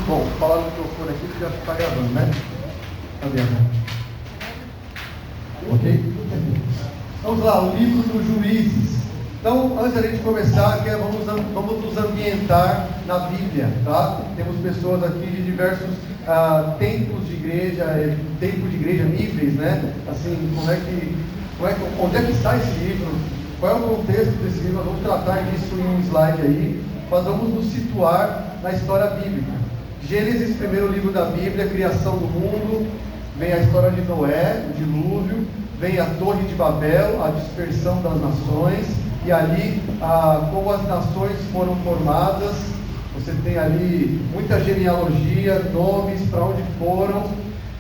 Bom, falar no microfone aqui porque já está gravando, né? Cadê? Ok? Vamos lá, o livro dos Juízes. Então, antes da gente começar, vamos nos ambientar na Bíblia, tá? Temos pessoas aqui de diversos tempos de igreja, níveis, né? Assim, onde é que está esse livro? Qual é o contexto desse livro? Nós vamos tratar disso em um slide aí, mas vamos nos situar na história bíblica. Gênesis, primeiro livro da Bíblia, criação do mundo, vem a história de Noé, o dilúvio, vem a Torre de Babel, a dispersão das nações, e ali, como as nações foram formadas, você tem ali muita genealogia, nomes, para onde foram.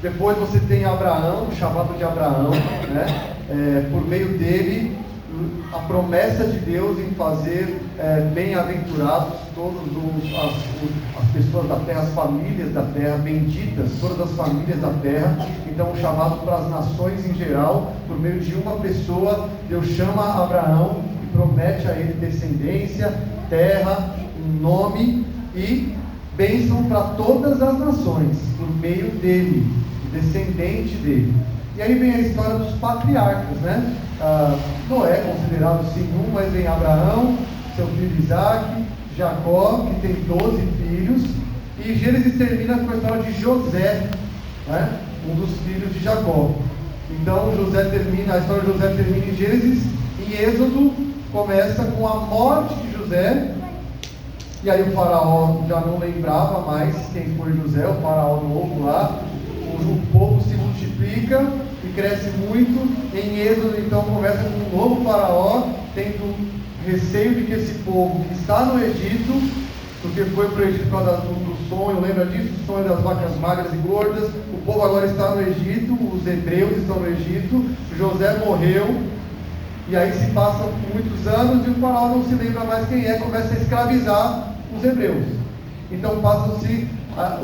Depois você tem Abraão, o chamado de Abraão, né? Por meio dele, a promessa de Deus em fazer bem-aventurados todas as pessoas da terra, as famílias da terra, benditas, todas as famílias da terra. Então, o chamado para as nações em geral, por meio de uma pessoa, Deus chama Abraão e promete a ele descendência, terra, um nome e bênção para todas as nações, por meio dele, descendente dele. E aí vem a história dos patriarcas, né? Noé, considerado sim um, mas vem Abraão, seu filho Isaac, Jacó, que tem 12 filhos, e Gênesis termina com a história de José, né? Um dos filhos de Jacó. Então a história de José termina em Gênesis, em Êxodo começa com a morte de José, e aí o faraó já não lembrava mais quem foi José, o faraó novo lá, o povo se multiplica e cresce muito. Em Êxodo, então, começa com um novo faraó, tendo receio de que esse povo que está no Egito, porque foi para o Egito por causa do sonho, lembra disso? O sonho das vacas magras e gordas. O povo agora está no Egito, os hebreus estão no Egito, José morreu, e aí se passam muitos anos e o faraó não se lembra mais quem é, começa a escravizar os hebreus. Então passam-se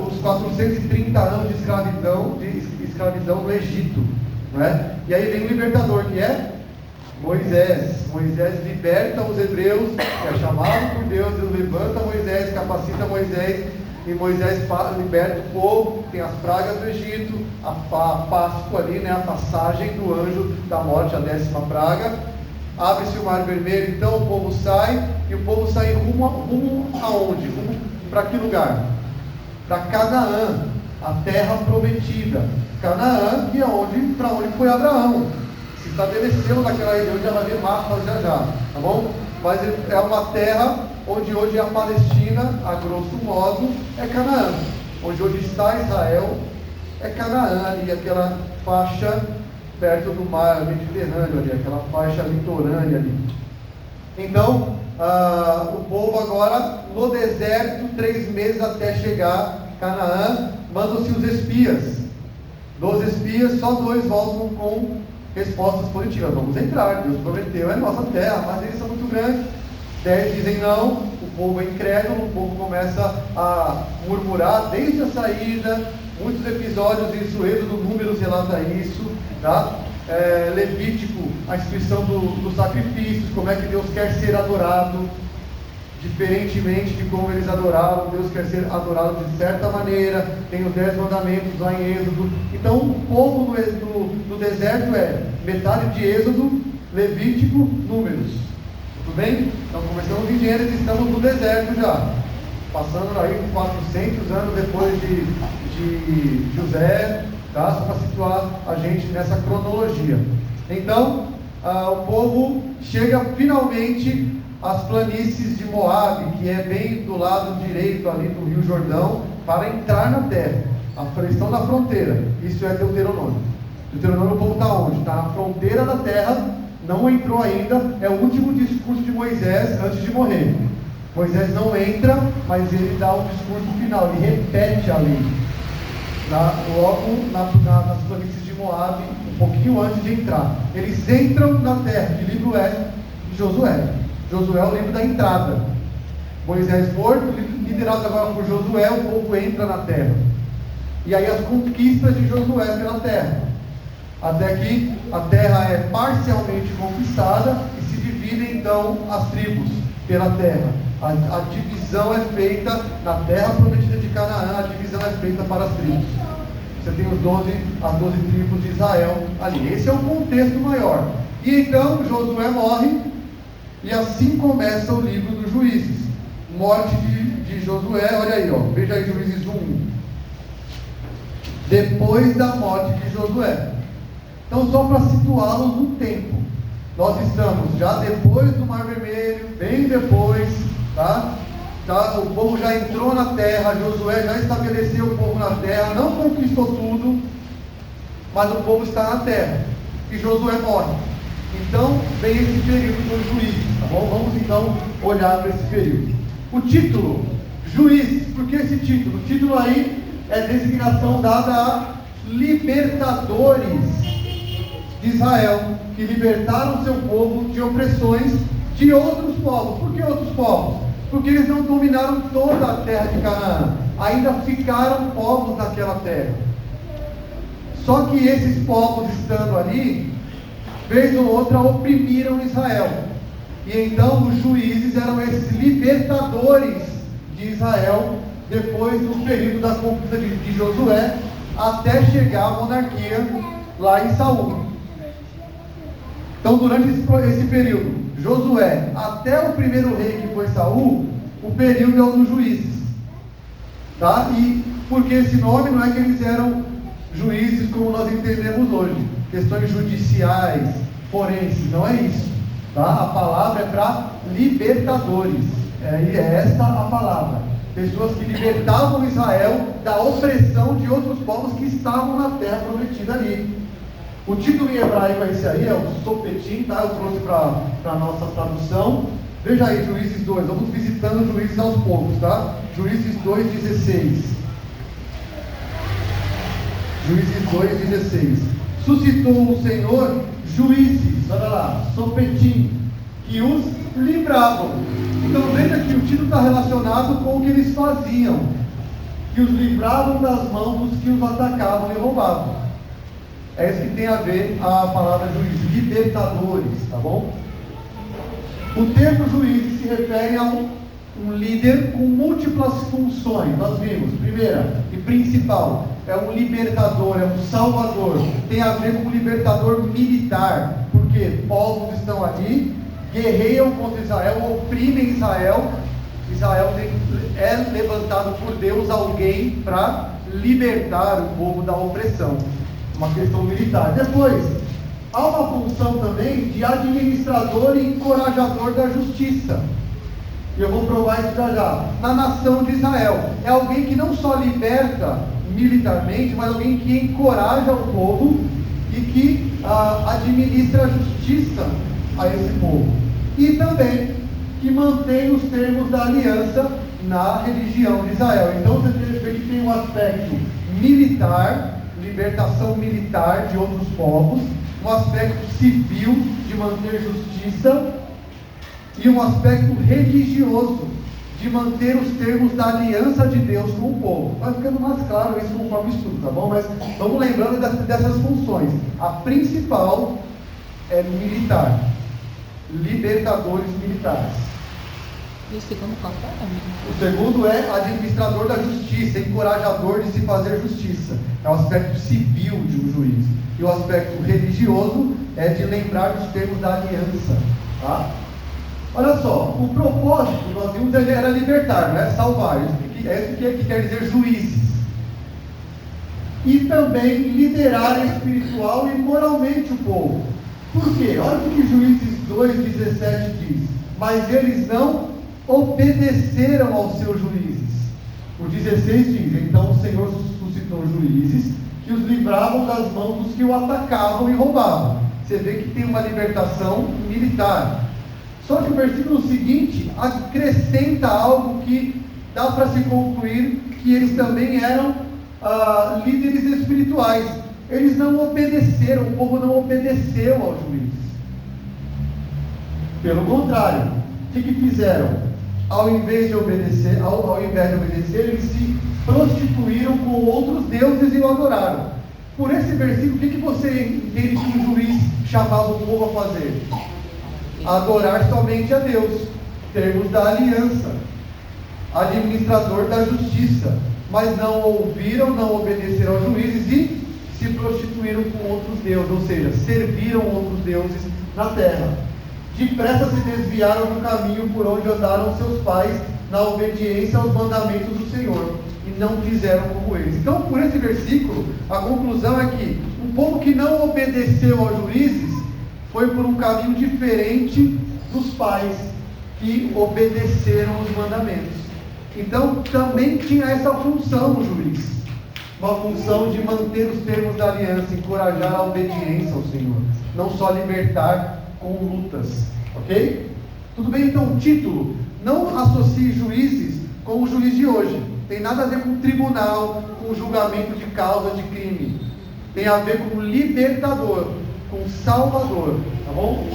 os 430 anos de escravidão no Egito, não é? E aí vem o libertador, que é Moisés. Moisés liberta os hebreus, é chamado por Deus, Deus levanta Moisés, capacita Moisés, e Moisés liberta o povo, tem as pragas do Egito, a Páscoa ali, né, a passagem do anjo da morte, a 10ª praga, abre-se o mar vermelho, então o povo sai, e o povo sai rumo aonde? Rumo para que lugar? Para Canaã, a terra prometida. Canaã, que é para onde foi Abraão. Se estabeleceu naquela região, já vai ver mapas já, tá bom? Mas é uma terra onde hoje é a Palestina, a grosso modo, é Canaã. Onde hoje está Israel, é Canaã, ali, aquela faixa perto do mar Mediterrâneo, ali, aquela faixa litorânea ali. Então, o povo agora no deserto, 3 meses até chegar a Canaã, mandam-se os espias. Dos espias, só 2 voltam com respostas positivas. Vamos entrar, Deus prometeu, é nossa terra, mas eles são muito grandes. 10 dizem não, o povo é incrédulo, o povo começa a murmurar desde a saída. Muitos episódios, isso, Êxodo, Números relata isso, tá? Levítico, a instituição dos sacrifícios, como é que Deus quer ser adorado, diferentemente de como eles adoravam. Deus quer ser adorado de certa maneira. Tem os 10 mandamentos lá em Êxodo. Então o povo do deserto é metade de Êxodo, Levítico, Números. Tudo bem? Então começamos em Gênesis, estamos no deserto já, passando aí 400 anos depois de José, tá? Só para situar a gente nessa cronologia. Então, o povo chega finalmente às planícies de Moabe, que é bem do lado direito ali do Rio Jordão, para entrar na terra. Eles estão na fronteira. Isso é Deuteronômio. Deuteronômio, o povo está onde? Está na fronteira da terra, não entrou ainda. É o último discurso de Moisés antes de morrer. Moisés não entra, mas ele dá um discurso final, ele repete a lei. Logo nas planícies de Moabe, um pouquinho antes de entrar. Eles entram na terra. Que livro é? Josué. Josué é o livro da entrada. Moisés morto, liderado agora por Josué, o povo entra na terra. E aí as conquistas de Josué pela terra. Até que a terra é parcialmente conquistada e se dividem então as tribos pela terra. A divisão é feita na terra prometida de Canaã, a feita para as tribos. Você tem as 12 tribos de Israel ali. Esse é o contexto maior. E então Josué morre, e assim começa o livro dos Juízes. Morte de Josué, olha aí, ó, veja aí Juízes 1. Depois da morte de Josué. Então, só para situá-los no tempo, nós estamos já depois do Mar Vermelho, bem depois, tá? O povo já entrou na terra, Josué já estabeleceu o povo na terra, não conquistou tudo, mas o povo está na terra, e Josué morre. Então, vem esse período dos juízes, tá bom? Vamos então olhar para esse período. O título, juízes, por que esse título? O título aí é designação dada a libertadores de Israel, que libertaram seu povo de opressões de outros povos. Por que outros povos? Porque eles não dominaram toda a terra de Canaã, ainda ficaram povos naquela terra. Só que esses povos estando ali, vez ou outra oprimiram Israel. E então os juízes eram esses libertadores de Israel, depois do período da conquista de Josué, até chegar à monarquia lá em Saul. Então, durante esse período, Josué, até o primeiro rei que foi Saul, o período é o dos juízes. Tá? E porque esse nome não é que eles eram juízes como nós entendemos hoje, questões judiciais, forenses, não é isso. Tá? A palavra é para libertadores, e é esta a palavra. Pessoas que libertavam Israel da opressão de outros povos que estavam na terra prometida ali. O título em hebraico é esse aí, é o Sopetim, tá? Eu trouxe para a nossa tradução. Veja aí, Juízes 2, vamos visitando Juízes aos poucos, tá? Juízes 2:16. Juízes 2:16. Suscitou o Senhor juízes, olha lá, Sopetim, que os livravam. Então veja que o título está relacionado com o que eles faziam, que os livravam das mãos dos que os atacavam e roubavam. É isso que tem a ver a palavra juiz, libertadores, tá bom? O termo juiz se refere a um líder com múltiplas funções. Nós vimos, primeira e principal, é um libertador, é um salvador. Tem a ver com um libertador militar, porque povos estão ali, guerreiam contra Israel, oprimem Israel. Israel é levantado por Deus alguém para libertar o povo da opressão. Uma questão militar. Depois, há uma função também de administrador e encorajador da justiça. E eu vou provar isso já. Na nação de Israel. É alguém que não só liberta militarmente, mas alguém que encoraja o povo e que administra a justiça a esse povo. E também que mantém os termos da aliança na religião de Israel. Então você vê que tem um aspecto militar, libertação militar de outros povos, um aspecto civil de manter justiça e um aspecto religioso de manter os termos da aliança de Deus com o povo. Vai ficando mais claro isso conforme o estudo, tá bom? Mas vamos lembrando dessas funções. A principal é militar, libertadores militares. E o segundo qual é? O segundo é administrador da justiça, encorajador de se fazer justiça. É o aspecto civil de um juiz. E o aspecto religioso é de lembrar dos termos da aliança. Tá? Olha só, o propósito, nós vimos, ele era libertar, não é salvar. É isso que quer dizer juízes. E também liderar espiritual e moralmente o povo. Por quê? Olha o que Juízes 2:17 diz. Mas eles não obedeceram aos seus juízes. O 16 diz: então o Senhor suscitou juízes que os livravam das mãos dos que o atacavam e roubavam. Você vê que tem uma libertação militar. Só que o versículo seguinte acrescenta algo que dá para se concluir que eles também eram líderes espirituais. Eles não obedeceram, o povo não obedeceu aos juízes. Pelo contrário, o que fizeram? Ao invés de obedecer, eles se prostituíram com outros deuses e o adoraram. Por esse versículo, o que você entende que o juiz chamava o povo a fazer? Adorar somente a Deus, termos da aliança, administrador da justiça, mas não ouviram, não obedeceram aos juízes e se prostituíram com outros deuses, ou seja, serviram outros deuses na terra. Depressa se desviaram do caminho por onde andaram seus pais, na obediência aos mandamentos do Senhor, e não fizeram como eles. Então, por esse versículo, a conclusão é que um povo que não obedeceu aos juízes foi por um caminho diferente dos pais que obedeceram os mandamentos. Então, também tinha essa função o juiz, uma função de manter os termos da aliança, encorajar a obediência ao Senhor, não só libertar com lutas, ok? Tudo bem? Então, o título: não associe juízes com o juiz de hoje. Tem nada a ver com tribunal, com julgamento de causa de crime. Tem a ver com libertador, com salvador, tá bom?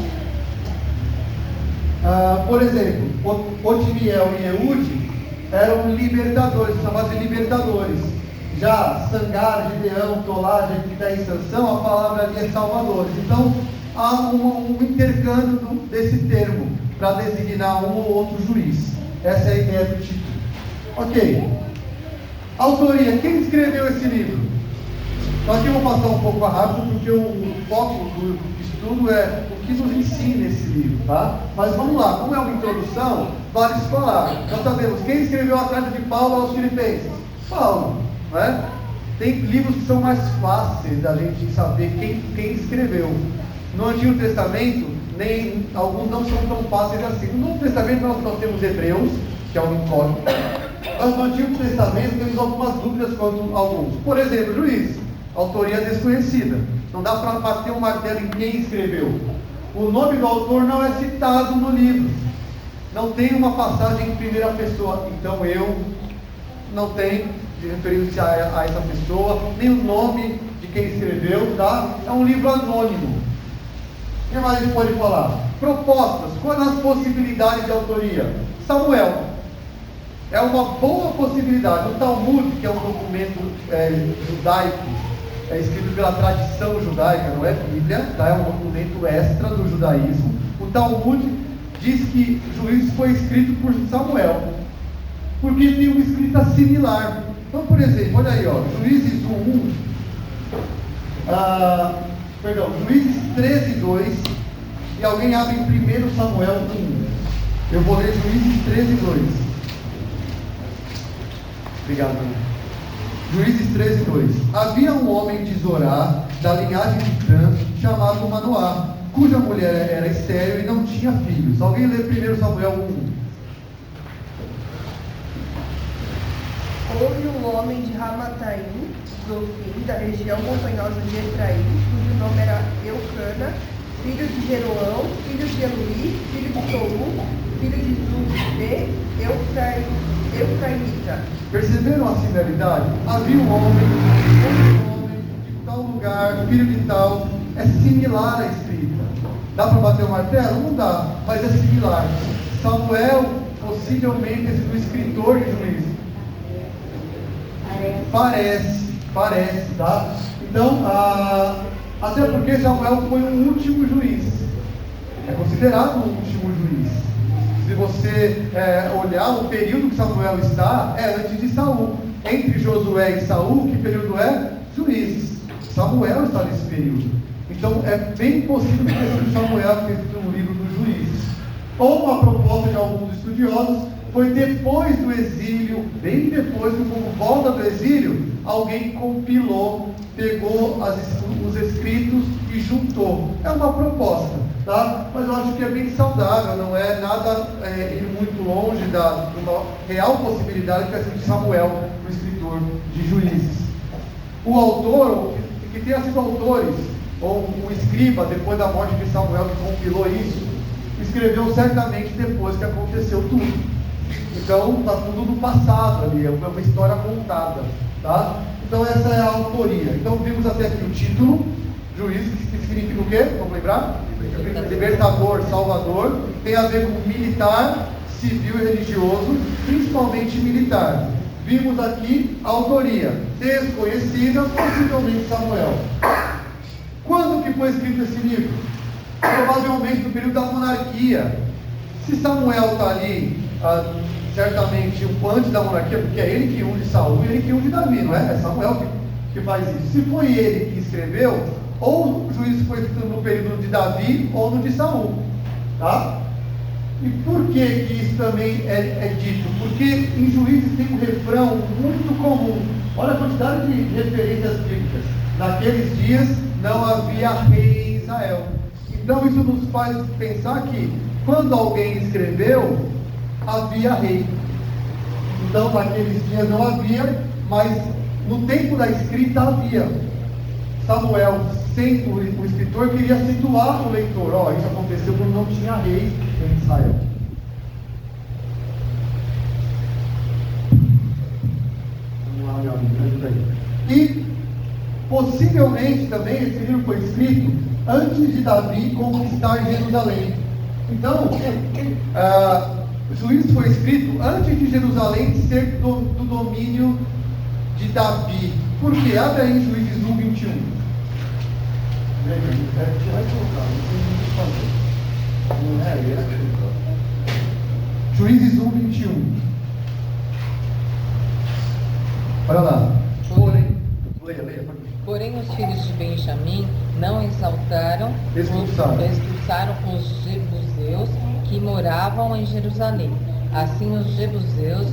Por exemplo, Otiniel e Eude eram libertadores, chamados de libertadores. Já Sangar, Gideão, Tolá, Jefité e Sansão, a palavra ali é salvadores. Então, há um intercâmbio desse termo para designar um ou outro juiz. Essa é a ideia do título. Ok. Autoria. Quem escreveu esse livro? Então aqui eu vou passar um pouco rápido, porque o foco do estudo é o que nos ensina esse livro, tá? Mas vamos lá. Como é uma introdução, vale se falar. Nós sabemos quem escreveu a carta de Paulo aos Filipenses. Paulo, não é? Tem livros que são mais fáceis da gente saber quem escreveu. No Antigo Testamento, alguns não são tão fáceis assim. No Novo Testamento nós temos Hebreus, que é um incógnito, mas no Antigo Testamento temos algumas dúvidas quanto a alguns. Por exemplo, Juízes, autoria desconhecida. Não dá para bater um martelo em quem escreveu. O nome do autor não é citado no livro. Não tem uma passagem em primeira pessoa. Então eu não tenho de referência a essa pessoa, nem o nome de quem escreveu, tá? É um livro anônimo. O que mais a gente pode falar? Propostas. Quais as possibilidades de autoria? Samuel. É uma boa possibilidade. O Talmud, que é um documento judaico, escrito pela tradição judaica, não é Bíblia, tá? É um documento extra do judaísmo. O Talmud diz que Juízes foi escrito por Samuel, porque tem uma escrita similar. Então, por exemplo, olha aí, ó, Juízes 1, Juízes 13, 2, e alguém abre em 1 Samuel 1. Eu vou ler Juízes 13, 2. Obrigado. Juízes 13, 2. Havia um homem de Zorá, da linhagem de Cã, chamado Manoá, cuja mulher era estéril e não tinha filhos. Alguém lê 1 Samuel 1. Houve um homem de Ramataim, Zofim, da região montanhosa de Efraim, cujo nome era Eucana, filho de Jeroão, filho de Eluí, filho de Toú, filho de Zufê, Eufraimita. Perceberam a similaridade? Havia um homem de tal lugar, filho de tal. É similar a escrita. Dá para bater o martelo? Não dá, mas é similar. Samuel possivelmente é do escritor de Juízes. Parece, tá? Então, até porque Samuel foi o último juiz. É considerado o último juiz. Se você olhar o período que Samuel está, é antes de Saul. Entre Josué e Saul, que período é? Juízes. Samuel está nesse período. Então, é bem possível que tenha sido Samuel que escreveu no livro dos Juízes. Ou uma proposta de alguns estudiosos, foi depois do exílio, bem depois que o povo volta do exílio, alguém compilou, pegou os escritos e juntou. É uma proposta, tá? Mas eu acho que é bem saudável, não é nada ir muito longe de uma real possibilidade que é de Samuel, o escritor de Juízes. O autor, que tenha sido autores, ou o escriba, depois da morte de Samuel, que compilou isso, escreveu certamente depois que aconteceu tudo. Então, está tudo no passado ali, é uma história contada, tá? Então, essa é a autoria. Então, vimos até aqui o título, Juiz, que significa o quê? Vamos lembrar? Libertador, Salvador, tem a ver com militar, civil e religioso, principalmente militar. Vimos aqui a autoria, desconhecida, possivelmente Samuel. Quando que foi escrito esse livro? Provavelmente no período da monarquia. Se Samuel está ali certamente antes da monarquia, porque é ele que unge Saul e ele que unge Davi, não é? É Samuel que faz isso. Se foi ele que escreveu, ou o Juízes foi escrito no período de Davi ou no de Saul, tá? E por que isso também é dito? Porque em Juízes tem um refrão muito comum. Olha a quantidade de referências bíblicas. Naqueles dias não havia rei em Israel. Então isso nos faz pensar que quando alguém escreveu, havia rei. Então naqueles dias não havia, mas no tempo da escrita havia. Samuel, sendo o escritor, queria situar o leitor. Ó, isso aconteceu quando não tinha rei em Israel. Vamos lá, meu amigo, ajuda aí. E possivelmente também esse livro foi escrito antes de Davi conquistar Jerusalém. Então, Juízes foi escrito antes de Jerusalém ser do domínio de Davi. Por quê? Abre aí Juízes 1, 21. Juízes 1, 21. Olha lá. Porém, os filhos de Benjamim não expulsaram os jebuseus que moravam em Jerusalém. Assim, os jebuseus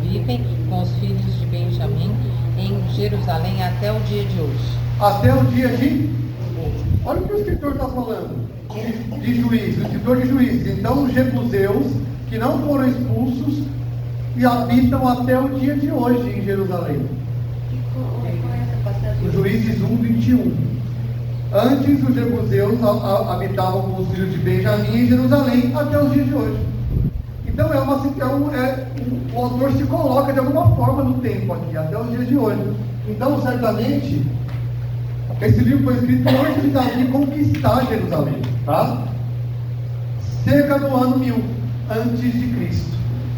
vivem com os filhos de Benjamim em Jerusalém até o dia de hoje. Até o dia de... Olha o que o escritor está falando de Juízes, o escritor de Juízes. Então, os jebuseus que não foram expulsos e habitam até o dia de hoje em Jerusalém. O Juízes 1, 21. Antes, os jebuseus habitavam com os filhos de Benjamim em Jerusalém até os dias de hoje. Então, o autor se coloca de alguma forma no tempo aqui, até os dias de hoje. Então, certamente, esse livro foi escrito antes de Davi conquistar Jerusalém, tá? Cerca do ano 1000 antes de Cristo.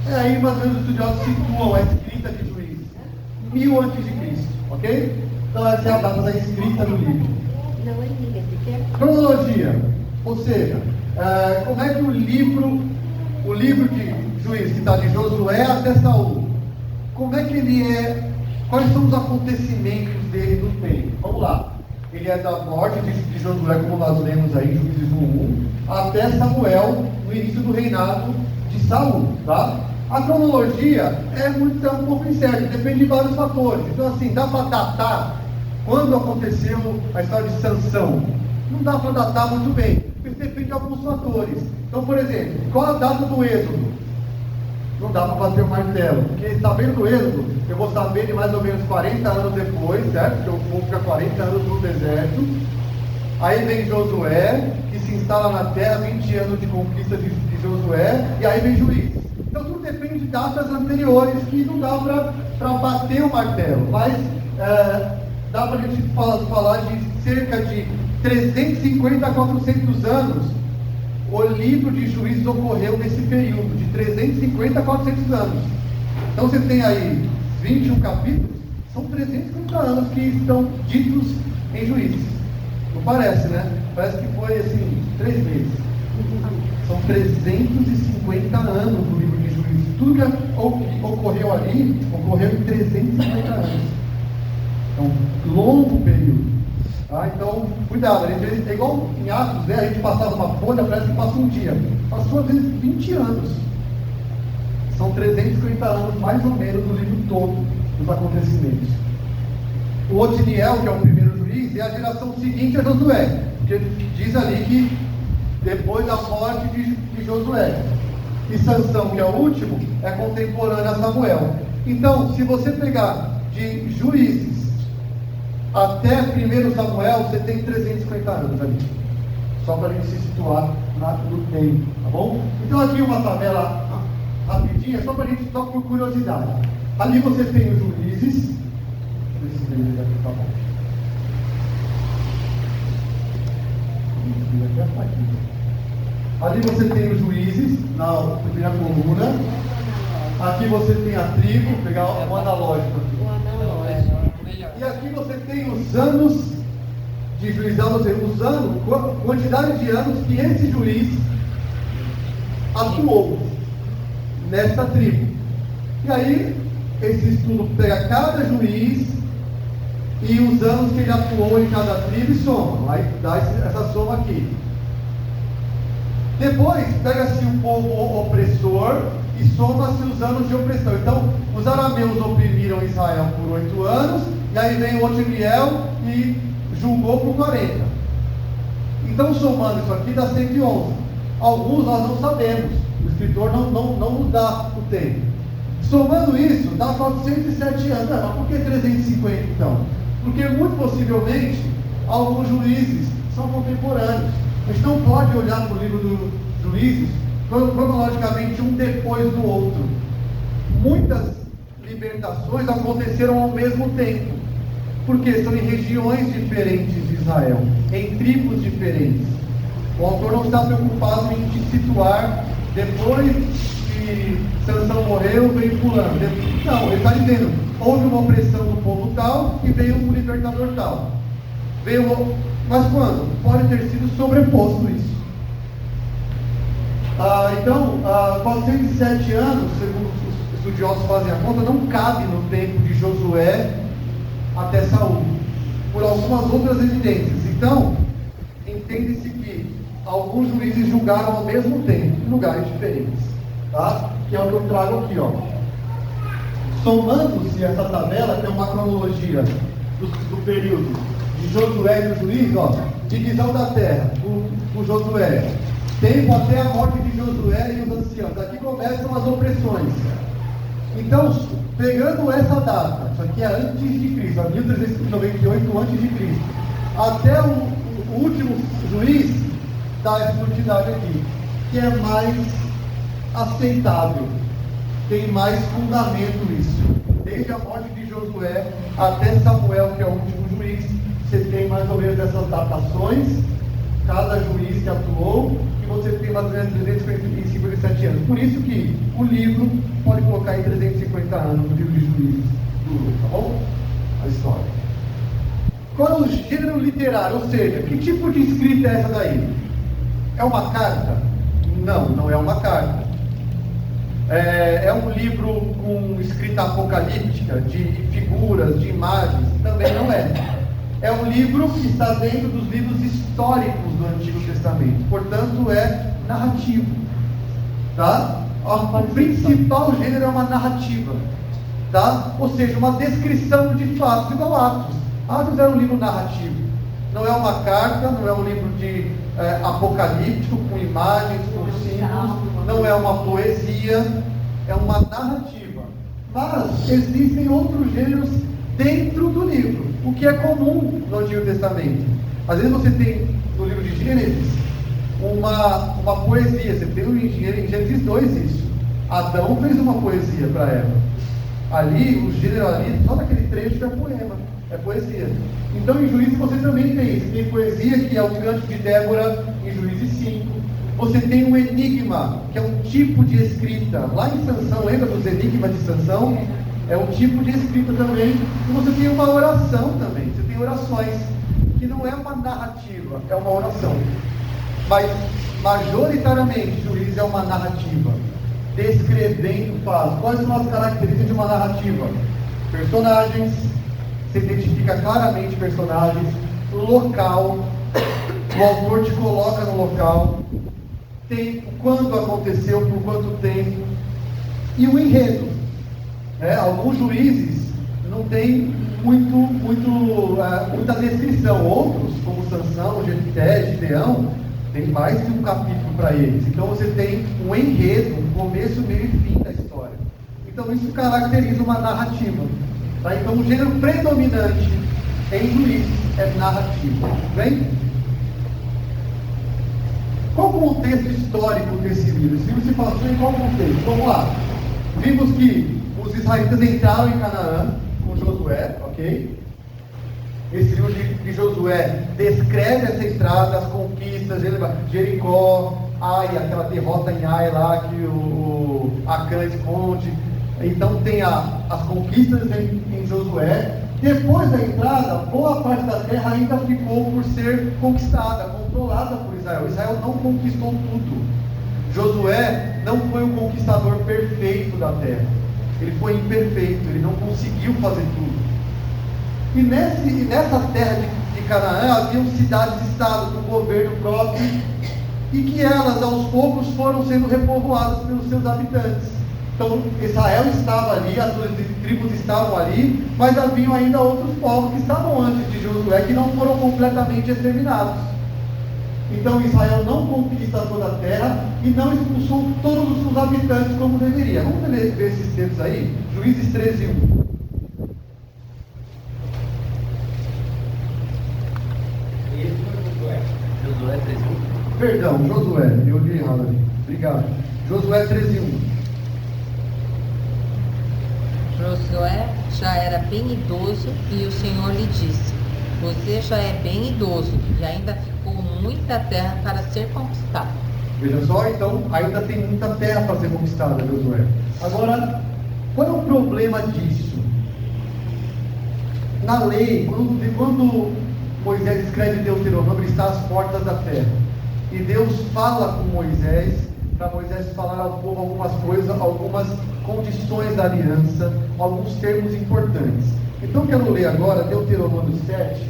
É aí mais ou menos os estudiosos situam a escrita de Juízes. 1000 antes de Cristo, ok? Então essa é a data da escrita do livro. Cronologia, ou seja, como é que o livro de Juízes, que está de Josué até Saul, como é que ele é, quais são os acontecimentos dele no tempo? Vamos lá. Ele é da morte de Josué, como nós lemos aí, Juízes 1, até Samuel, no início do reinado de Saul, tá? A cronologia é um pouco incerta, depende de vários fatores. Então, assim, dá para datar quando aconteceu a história de Sansão? Não dá para datar muito bem, porque depende de alguns fatores. Então, por exemplo, qual a data do Êxodo? Não dá para bater o martelo, porque sabendo do Êxodo, eu vou saber de mais ou menos 40 anos depois, certo? Porque o povo fica 40 anos no deserto. Aí vem Josué, que se instala na terra, 20 anos de conquista de Josué, e aí vem Juízes. Então tudo depende de datas anteriores, que não dá para bater o martelo, mas dá para a gente falar de cerca de 350 a 400 anos. O livro de Juízes ocorreu nesse período, de 350 a 400 anos. Então você tem aí 21 capítulos, são 350 anos que estão ditos em Juízes. Não parece, né? Parece que foi assim, 3 meses. São 350 anos do livro de Juízes. Tudo que ocorreu ali, ocorreu em 350 anos. Então, longo período. Tá? Então, cuidado, é igual em Atos, né? A gente passava uma folha, parece que passa um dia. Passou às vezes 20 anos. São 350 anos, mais ou menos, do livro todo dos acontecimentos. O Otiniel, que é o primeiro juiz, é a geração seguinte a Josué, porque diz ali que depois da morte de Josué. E Sansão, que é o último, é contemporâneo a Samuel. Então, se você pegar de Juízes até 1 Samuel, você tem 350 anos ali. Só para a gente se situar no tempo, tá bom? Então aqui uma tabela rapidinha, só para a gente, só por curiosidade. Ali você tem os Juízes. Tá bom. Ali você tem os Juízes, na primeira coluna. Aqui você tem a tribo, vou pegar o analógico aqui. E aqui você tem os anos de juizado, ou seja, os anos, quantidade de anos que esse juiz atuou nesta tribo. E aí, esse estudo pega cada juiz e os anos que ele atuou em cada tribo e soma. Aí dá essa soma aqui. Depois, pega-se o povo opressor e soma-se os anos de opressão. Então, os arameus oprimiram Israel por 8 anos, e aí vem o Otiniel e julgou por 40. Então, somando isso aqui, dá 111. Alguns nós não sabemos, o escritor não nos dá o tempo. Somando isso, dá 407 anos. Mas por que 350 então? Porque muito possivelmente alguns juízes são contemporâneos. A gente não pode olhar para o livro dos juízes cronologicamente um depois do outro. Muitas libertações aconteceram ao mesmo tempo, porque são em regiões diferentes de Israel, em tribos diferentes. O autor não está preocupado em te situar depois que Sansão morreu, veio fulano. Não, ele está dizendo, houve uma opressão do povo tal e veio um libertador tal. Mas quando? Pode ter sido sobreposto isso. Então, 407 anos, segundo os estudiosos fazem a conta, não cabe no tempo de Josué até Saul, por algumas outras evidências. Então, entende-se que alguns juízes julgaram ao mesmo tempo, em lugares diferentes, tá? Que é o que eu trago aqui, ó. Somando-se essa tabela, que é uma cronologia do período de Josué e do juiz, ó, divisão da terra, o Josué, tempo até a morte de Josué e os anciãos. Aqui começam as opressões. Então, pegando essa data, isso aqui é antes de Cristo, a 1398 antes de Cristo, até o último juiz, dá essa quantidade aqui, que é mais aceitável, tem mais fundamento isso. Desde a morte de Josué até Samuel, que é o último juiz, você tem mais ou menos essas datações, cada juiz que atuou, e você tem mais ou menos 357 anos. Por isso que o livro pode colocar em 350 anos, o livro de Juízes, tá bom? A história. Qual é o gênero literário? Ou seja, que tipo de escrita é essa daí? É uma carta? Não é uma carta. É um livro com escrita apocalíptica, de figuras, de imagens? Também não é. É um livro que está dentro dos livros históricos do Antigo Testamento, portanto é narrativo, tá? O principal gênero é uma narrativa, tá? Ou seja, uma descrição de fatos, igual Atos. Atos é um livro narrativo, não é uma carta, não é um livro de apocalíptico, com imagens, com símbolos, não é uma poesia, é uma narrativa. Mas existem outros gêneros dentro do livro, o que é comum no Antigo Testamento. Às vezes você tem no livro de Gênesis uma poesia, você tem em Gênesis 2 isso. Adão fez uma poesia para Eva. Ali, o gênero ali, só naquele trecho é poema, é poesia. Então em Juízes você também tem isso. Tem poesia, que é o canto de Débora, em Juízes 5. Você tem um enigma, que é um tipo de escrita. Lá em Sansão, lembra dos enigmas de Sansão? É um tipo de escrita também. E você tem uma oração também. Você tem orações, que não é uma narrativa, é uma oração. Mas, majoritariamente, Juízes é uma narrativa. Descrevendo fatos. Quais são as características de uma narrativa? Personagens, você identifica claramente personagens. Local, o autor te coloca no local. Tempo, quando aconteceu, por quanto tempo. E o enredo. Alguns juízes não têm muita descrição. Outros, como Sansão, Jefté, Gideão, tem mais de um capítulo para eles. Então você tem um enredo, um começo, meio e fim da história. Então isso caracteriza uma narrativa. Tá? Então o gênero predominante em Juízes é narrativa. Bem? Qual o contexto histórico desse livro? Esse livro se passou em qual contexto? Vamos lá. Vimos que os israelitas entraram em Canaã com Josué, ok? Esse livro de Josué descreve essa estrada, as conquistas, Jericó, Ai, aquela derrota em Ai lá que o Acã esconde. Então tem as conquistas em Josué. Depois da entrada, boa parte da terra ainda ficou por ser conquistada, controlada por Israel. Israel não conquistou tudo. Josué não foi o conquistador perfeito da terra. Ele foi imperfeito, ele não conseguiu fazer tudo. E nessa terra de Canaã haviam cidades-estado com governo próprio, e que elas aos poucos foram sendo repovoadas pelos seus habitantes. Então Israel estava ali, as 12 tribos estavam ali, mas haviam ainda outros povos que estavam antes de Josué, que não foram completamente exterminados. Então Israel não conquista toda a terra e não expulsou todos os habitantes como deveria. Vamos ver esses textos aí? Juízes 13:1. Josué 13:1. Perdão, Josué, eu li errado ali. Obrigado. Josué 13:1. Josué já era bem idoso e o Senhor lhe disse: você já é bem idoso e ainda ficou muita terra para ser conquistada. Veja só, então, ainda tem muita terra para ser conquistada, Josué. Agora, qual é o problema disso? Na lei, quando Moisés escreve Deuteronômio, ele está às portas da terra. E Deus fala com Moisés, para Moisés falar ao povo algumas coisas, algumas condições da aliança, alguns termos importantes. Então eu quero ler agora Deuteronômio 7,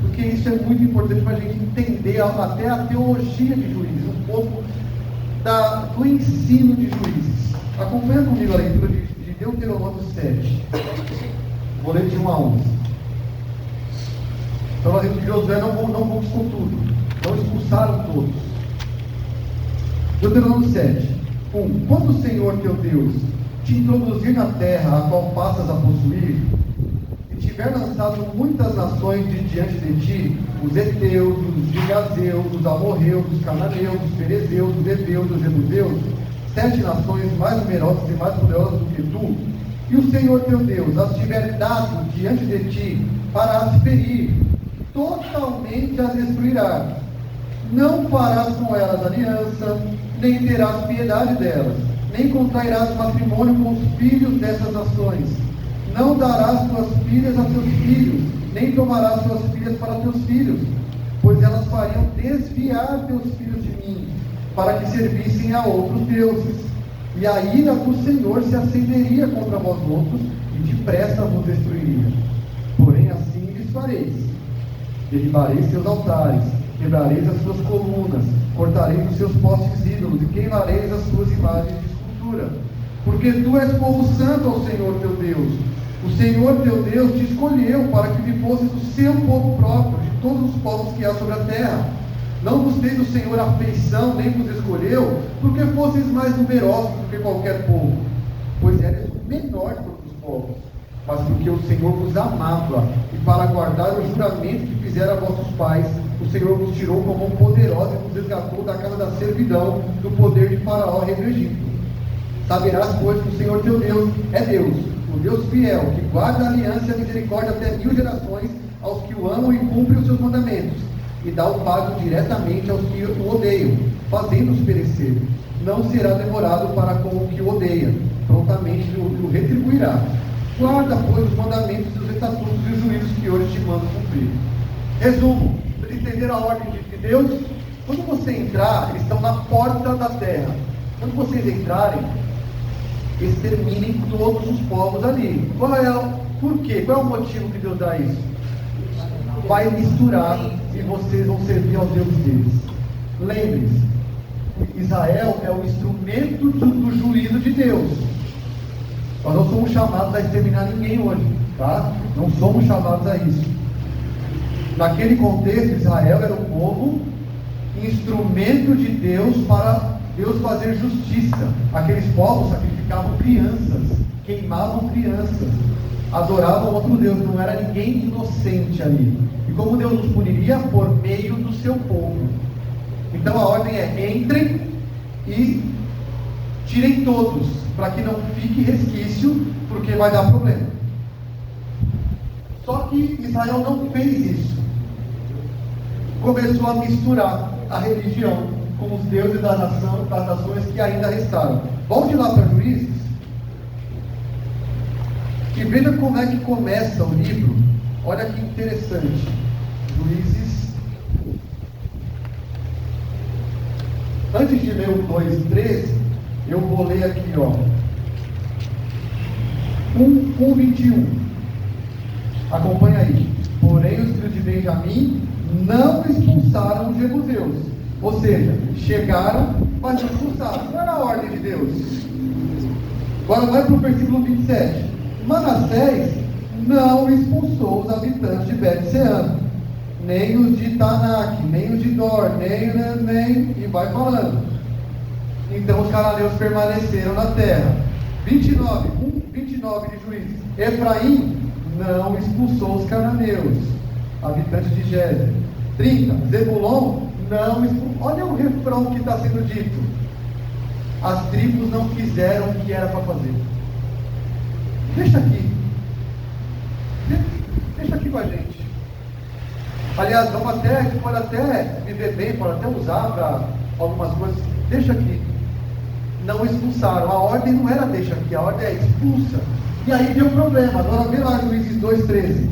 porque isso é muito importante para a gente entender até a teologia de Juízes, um pouco do ensino de Juízes. Acompanha comigo a leitura de Deuteronômio 7. Vou ler de 1 a 11. Então nós vimos que Josué não conquistou tudo, não expulsaram todos. Deuteronômio 7, 1. Quando o Senhor teu Deus te introduzir na terra a qual passas a possuir, e tiver lançado muitas nações diante de ti, os heteus, os gigazeus, os amorreus, os cananeus, os ferezeus, os heveus, os jebuseus, 7 nações mais numerosas e mais poderosas do que tu, e o Senhor teu Deus as tiver dado diante de ti para as ferir, totalmente as destruirá. Não farás com elas aliança, nem terás piedade delas, nem contrairás matrimônio com os filhos dessas nações. Não darás tuas filhas a teus filhos, nem tomarás tuas filhas para teus filhos, pois elas fariam desviar teus filhos de mim, para que servissem a outros deuses. E a ira do Senhor se acenderia contra vós outros, e depressa vos destruiria. Porém assim lhes fareis: derribareis seus altares, quebrareis as suas colunas, cortareis os seus postes ídolos, e queimareis as suas imagens de escultura. Porque tu és povo santo ao Senhor teu Deus. O Senhor teu Deus te escolheu para que lhe fosses o seu povo próprio, de todos os povos que há sobre a terra. Não vos fez o Senhor afeição, nem vos escolheu, porque fosseis mais numerosos do que qualquer povo, pois eres o menor de todos os povos, mas porque o Senhor vos amava, e para guardar o juramento que fizera a vossos pais, o Senhor vos tirou com mão poderosa e vos resgatou da casa da servidão, do poder de Faraó, rei do Egito. Saberás, pois, que o Senhor teu Deus é Deus, o Deus fiel, que guarda a aliança e a misericórdia até 1000 gerações aos que o amam e cumprem os seus mandamentos, e dá o pago diretamente aos que o odeiam, fazendo-os perecer. Não será demorado para com o que o odeia, prontamente o retribuirá. Guarda, pois, os mandamentos, os estatutos e os juízos que hoje te mando cumprir. Resumo, para entender a ordem de Deus: quando você entrar, eles estão na porta da terra. Quando vocês entrarem, exterminem todos os povos ali. Por quê? Qual é o motivo que Deus dá isso? Vai misturar e vocês vão servir aos deuses deles. Lembre-se, Israel é o instrumento do juízo de Deus. Nós não somos chamados a exterminar ninguém hoje, tá? Não somos chamados a isso. Naquele contexto, Israel era um povo, instrumento de Deus para Deus fazer justiça. Aqueles povos sacrificavam crianças, queimavam crianças, adoravam outro Deus, não era ninguém inocente ali. E como Deus nos puniria? Por meio do seu povo. Então a ordem é: entrem e tirem todos, para que não fique resquício, porque vai dar problema. Só que Israel não fez isso. Começou a misturar a religião com os deuses das nações que ainda restaram. Volte lá para Juízes e veja como é que começa o livro. Olha que interessante. Juízes. Antes de ler o 2:13, eu vou ler aqui, ó. 1:21. Acompanha aí. Porém, os filhos de Benjamim não expulsaram os jebuseus. Ou seja, chegaram, mas não expulsaram. Não era a ordem de Deus. Agora vai para o versículo 27. Manassés não expulsou os habitantes de Bet-Sean, nem os de Tanak, nem os de Dor, nem, e vai falando. Então os cananeus permaneceram na terra. 29 de Juízes. Efraim não expulsou os cananeus, habitantes de Gézer. 30, Zebulon não expulsou. Olha o refrão que está sendo dito. As tribos não fizeram o que era para fazer. Deixa aqui. Deixa aqui com a gente. Aliás, a gente pode até viver bem, pode até usar para algumas coisas. Deixa aqui. Não expulsaram. A ordem não era deixa aqui, a ordem é expulsa. E aí deu problema. Agora vê lá Juízes 2:13.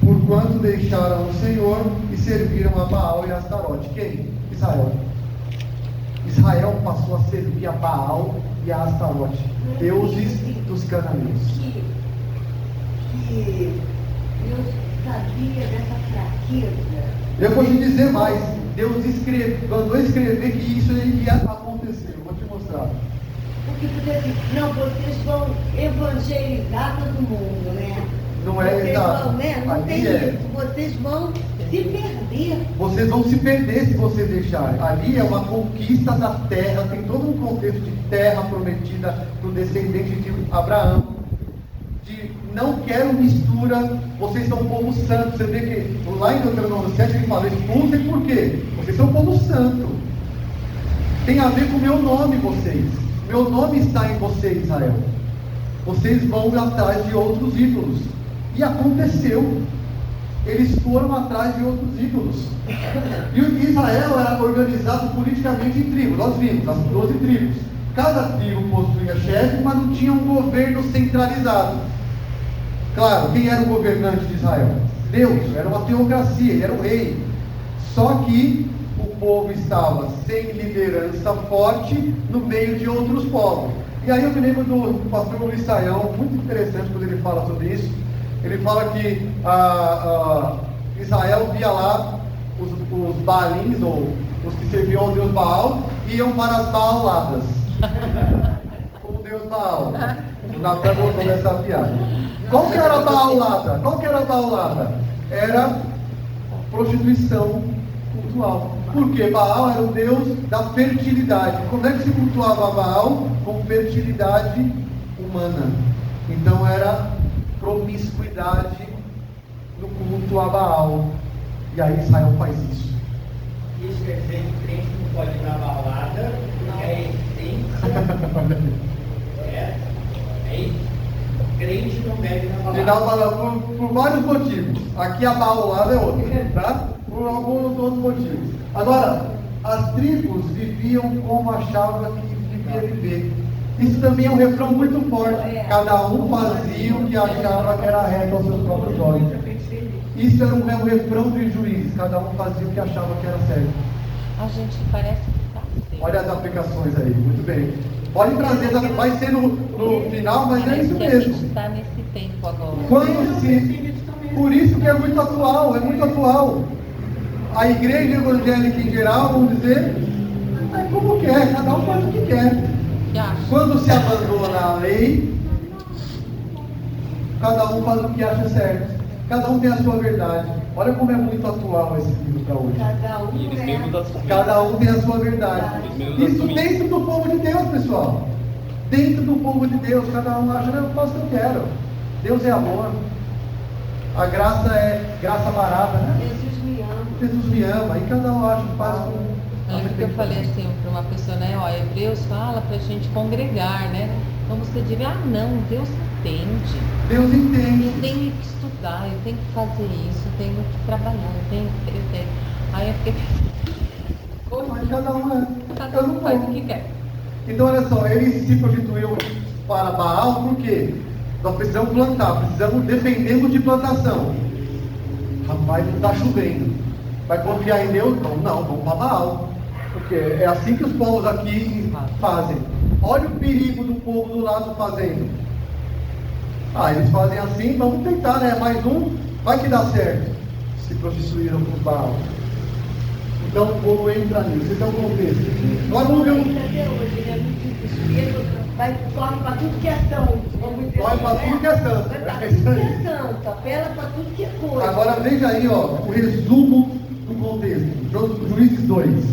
Porquanto deixaram o Senhor e serviram a Baal e a Astarote. Quem? Israel. Israel passou a servir a Baal e a Astarote, deuses dos cananeus. Que Deus sabia dessa fraqueza. Eu vou te dizer mais. Deus mandou escrever que isso ia acontecer. Vou te mostrar. Porque podia dizer, não, vocês vão evangelizar todo mundo, né? Não é vocês exato. Vão, né? Não Ali tem é. isso. Vocês vão se perder. Vocês vão se perder se vocês deixarem. Ali é uma conquista da terra, tem todo um contexto de terra prometida para o descendente de Abraão. De não quero mistura, vocês são um povo santo. Você vê que lá em Deuteronômio 7 ele fala, expulsem por quê? Vocês são um povo santo. Tem a ver com o meu nome, vocês. Meu nome está em vocês, Israel. Vocês vão atrás de outros ídolos. E aconteceu. Eles foram atrás de outros ídolos. E Israel era organizado politicamente em tribos. Nós vimos, as 12 tribos. Cada tribo possuía chefe, mas não tinha um governo centralizado. Claro, quem era o governante de Israel? Deus, era uma teocracia, ele era o rei. Só que o povo estava sem liderança forte no meio de outros povos. E aí eu me lembro do pastor Luiz Saião, muito interessante quando ele fala sobre isso. Ele fala que Israel via lá os Baalins, ou os que serviam ao Deus Baal, iam para as Baaladas. Como Deus Baal. O Natan botou nessa piada. Qual que era a Baalada? Qual que era a Baalada? Era prostituição cultural. Porque Baal era o deus da fertilidade. Como é que se cultuava Baal? Com fertilidade humana. Então era promiscuidade no culto a Baal. E aí Israel faz isso. Isso quer dizer que crente não pode ir na balada, é essência. É isso. Crente não deve ir na balada. Final fala por vários motivos. Aqui a baulada é outra, tá? Por alguns outros motivos. Agora, as tribos viviam como achavam que devia viver. Isso também é um refrão muito forte. Cada um fazia o que achava que era reto aos seus próprios olhos. Isso era um refrão de Juízes. Cada um fazia o que achava que era certo. A gente parece que está assim. Olha as aplicações aí, muito bem. Pode trazer, vai ser no final, mas é isso que a gente mesmo. está nesse tempo agora. Quando se... Por isso que é muito atual, é muito atual. A igreja evangélica em geral, vamos dizer, é como quer, cada um faz o que quer. Quando se abandona a lei, cada um faz o que acha certo. Cada um tem a sua verdade. Olha como é muito atual esse livro para hoje. Cada um tem a sua verdade. Isso dentro do povo de Deus, pessoal. Dentro do povo de Deus, cada um acha, eu faço o que eu quero. Deus é amor. A graça é graça barata, né? Jesus me ama. Jesus me ama. E cada um acha que faz com... Eu lembro que eu falei assim para uma pessoa, né? Ó, Hebreus fala para a gente congregar, né? Então você diria, não, Deus entende. Deus entende. Eu tenho que estudar, eu tenho que fazer isso, eu tenho que trabalhar, eu tenho. Aí eu fiquei. Mas cada um é. Cada um faz o que quer. Então olha só, ele se prostituiu para Baal, por quê? Nós precisamos plantar, dependemos de plantação. Rapaz, não está chovendo. Vai confiar em Deus? Não, vamos para Baal. Porque é assim que os povos aqui fazem. Olha o perigo do povo do lado fazendo. Eles fazem assim, vamos tentar, né? Mais um, vai que dá certo. Se prostituíram com Baal. Então o povo entra nisso. Esse é o contexto. Agora vamos ver Vai, corre para tudo que é santo. Corre para tudo que é santo. Vai para tudo que é santo. Apela para tudo que é coisa. Agora veja aí, o resumo do contexto. Juízes 2.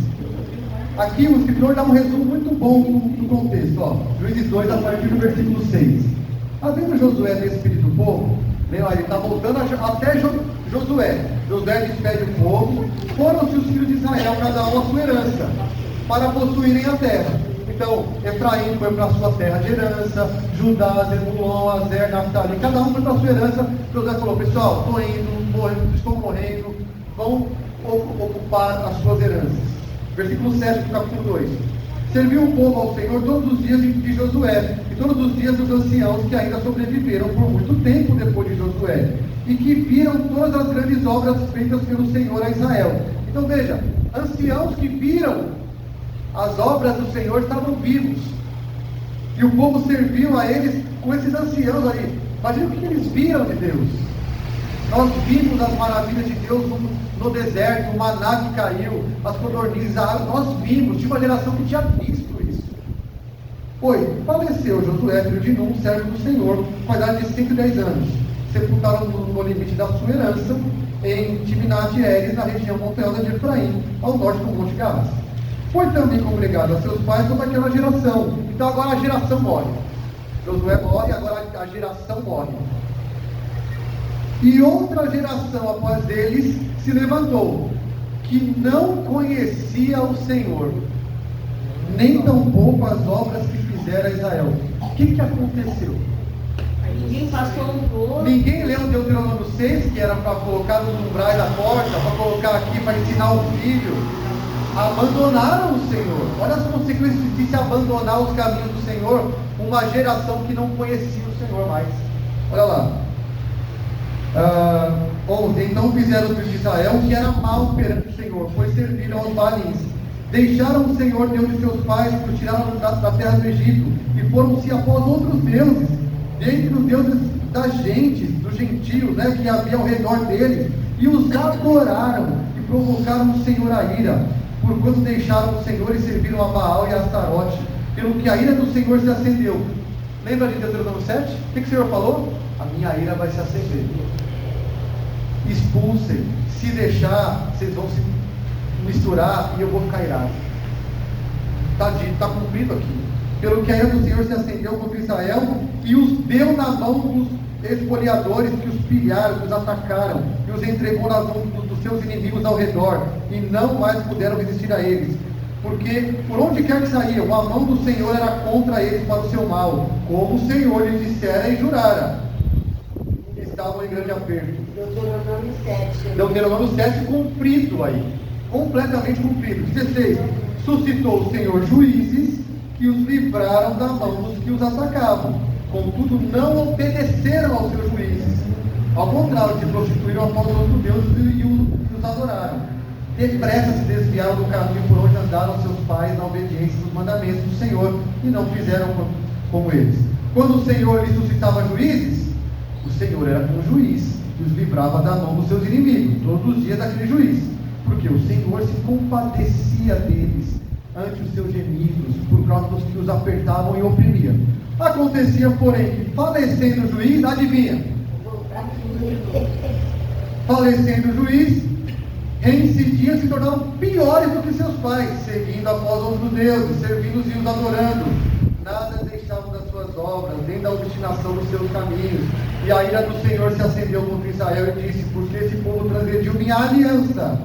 Aqui o escritor dá um resumo muito bom do contexto. Juízes 2, a partir do versículo 6. Havendo Josué despedido do povo, ele está voltando até Josué. Josué despede o povo, foram-se os filhos de Israel, cada um a sua herança, para possuírem a terra. Então, Efraim foi para a sua terra de herança, Judá, Zebulon, Azer, Naftali, cada um foi para a sua herança. Josué falou: pessoal, estou morrendo, vão ocupar as suas heranças. Versículo 7 do capítulo 2. Serviu o povo ao Senhor todos os dias de Josué, e todos os dias dos anciãos que ainda sobreviveram por muito tempo depois de Josué, e que viram todas as grandes obras feitas pelo Senhor a Israel. Então veja, anciãos que viram as obras do Senhor estavam vivos, e o povo serviu a eles com esses anciãos aí. Imagina o que eles viram de Deus. Nós vimos as maravilhas de Deus no deserto, o maná que caiu, as codornizes, a água. Nós vimos, tinha uma geração que tinha visto isso. Faleceu Josué, filho de Nun, servo do Senhor, com a idade de 110 anos. Sepultaram no limite da sua herança, em Timnat-Heres, na região montanhosa de Efraim, ao norte do Monte Gás. Foi também congregado a seus pais toda aquela geração. Então agora a geração morre. Josué morre, agora a geração morre. E outra geração após eles se levantou, que não conhecia o Senhor, nem tampouco as obras que fizera Israel. O que aconteceu? Ninguém passou um por. Ninguém leu Deuteronômio 6, que era para colocar nos umbrais da porta, para colocar aqui, para ensinar o filho. Abandonaram o Senhor. Olha as consequências de se abandonar os caminhos do Senhor. Uma geração que não conhecia o Senhor mais. Olha lá. 11. Então fizeram os filhos de Israel o que era mal perante o Senhor, pois serviram aos Baalins. Deixaram o Senhor, Deus de seus pais, por tiraram da terra do Egito, e foram-se após outros deuses, dentre os deuses das gentes, dos gentios, que havia ao redor deles, e os adoraram, e provocaram o Senhor a ira, porquanto deixaram o Senhor e serviram a Baal e a Astarote, pelo que a ira do Senhor se acendeu. Lembra de Deuteronômio 7? O que o Senhor falou? A minha ira vai se acender. Expulsem. Se deixar, vocês vão se misturar e eu vou ficar irado. Está dito, está cumprido aqui. Pelo que a ira do Senhor se acendeu contra Israel e os deu na mão dos espoliadores que os pilharam, que os atacaram, e os entregou nas mãos dos seus inimigos ao redor, e não mais puderam resistir a eles. Porque por onde quer que saíam, a mão do Senhor era contra eles para o seu mal, como o Senhor lhes dissera e jurara. Estavam em grande aperto. Deuteronômio 7. Deuteronômio 7 cumprido aí. Completamente cumprido. 16. Suscitou o Senhor juízes que os livraram da mão dos que os atacavam. Contudo, não obedeceram aos seus juízes. Ao contrário, se prostituíram após outros deuses e os adoraram. Depressa se desviaram do caminho por onde andaram seus pais na obediência dos mandamentos do Senhor e não fizeram como eles. Quando o Senhor lhes suscitava juízes, o Senhor era como juiz e os livrava da mão dos seus inimigos, todos os dias daquele juiz, porque o Senhor se compadecia deles ante os seus gemidos, por causa dos que os apertavam e oprimiam. Acontecia, porém, que falecendo o juiz, adivinha? Falecendo o juiz, reincidiam e se tornavam piores do que seus pais, seguindo após outros deuses, servindo-os e os adorando. Nada deixavam das suas obras, nem da obstinação dos seus caminhos. E a ira do Senhor se acendeu contra Israel e disse: porque esse povo transgrediu minha aliança,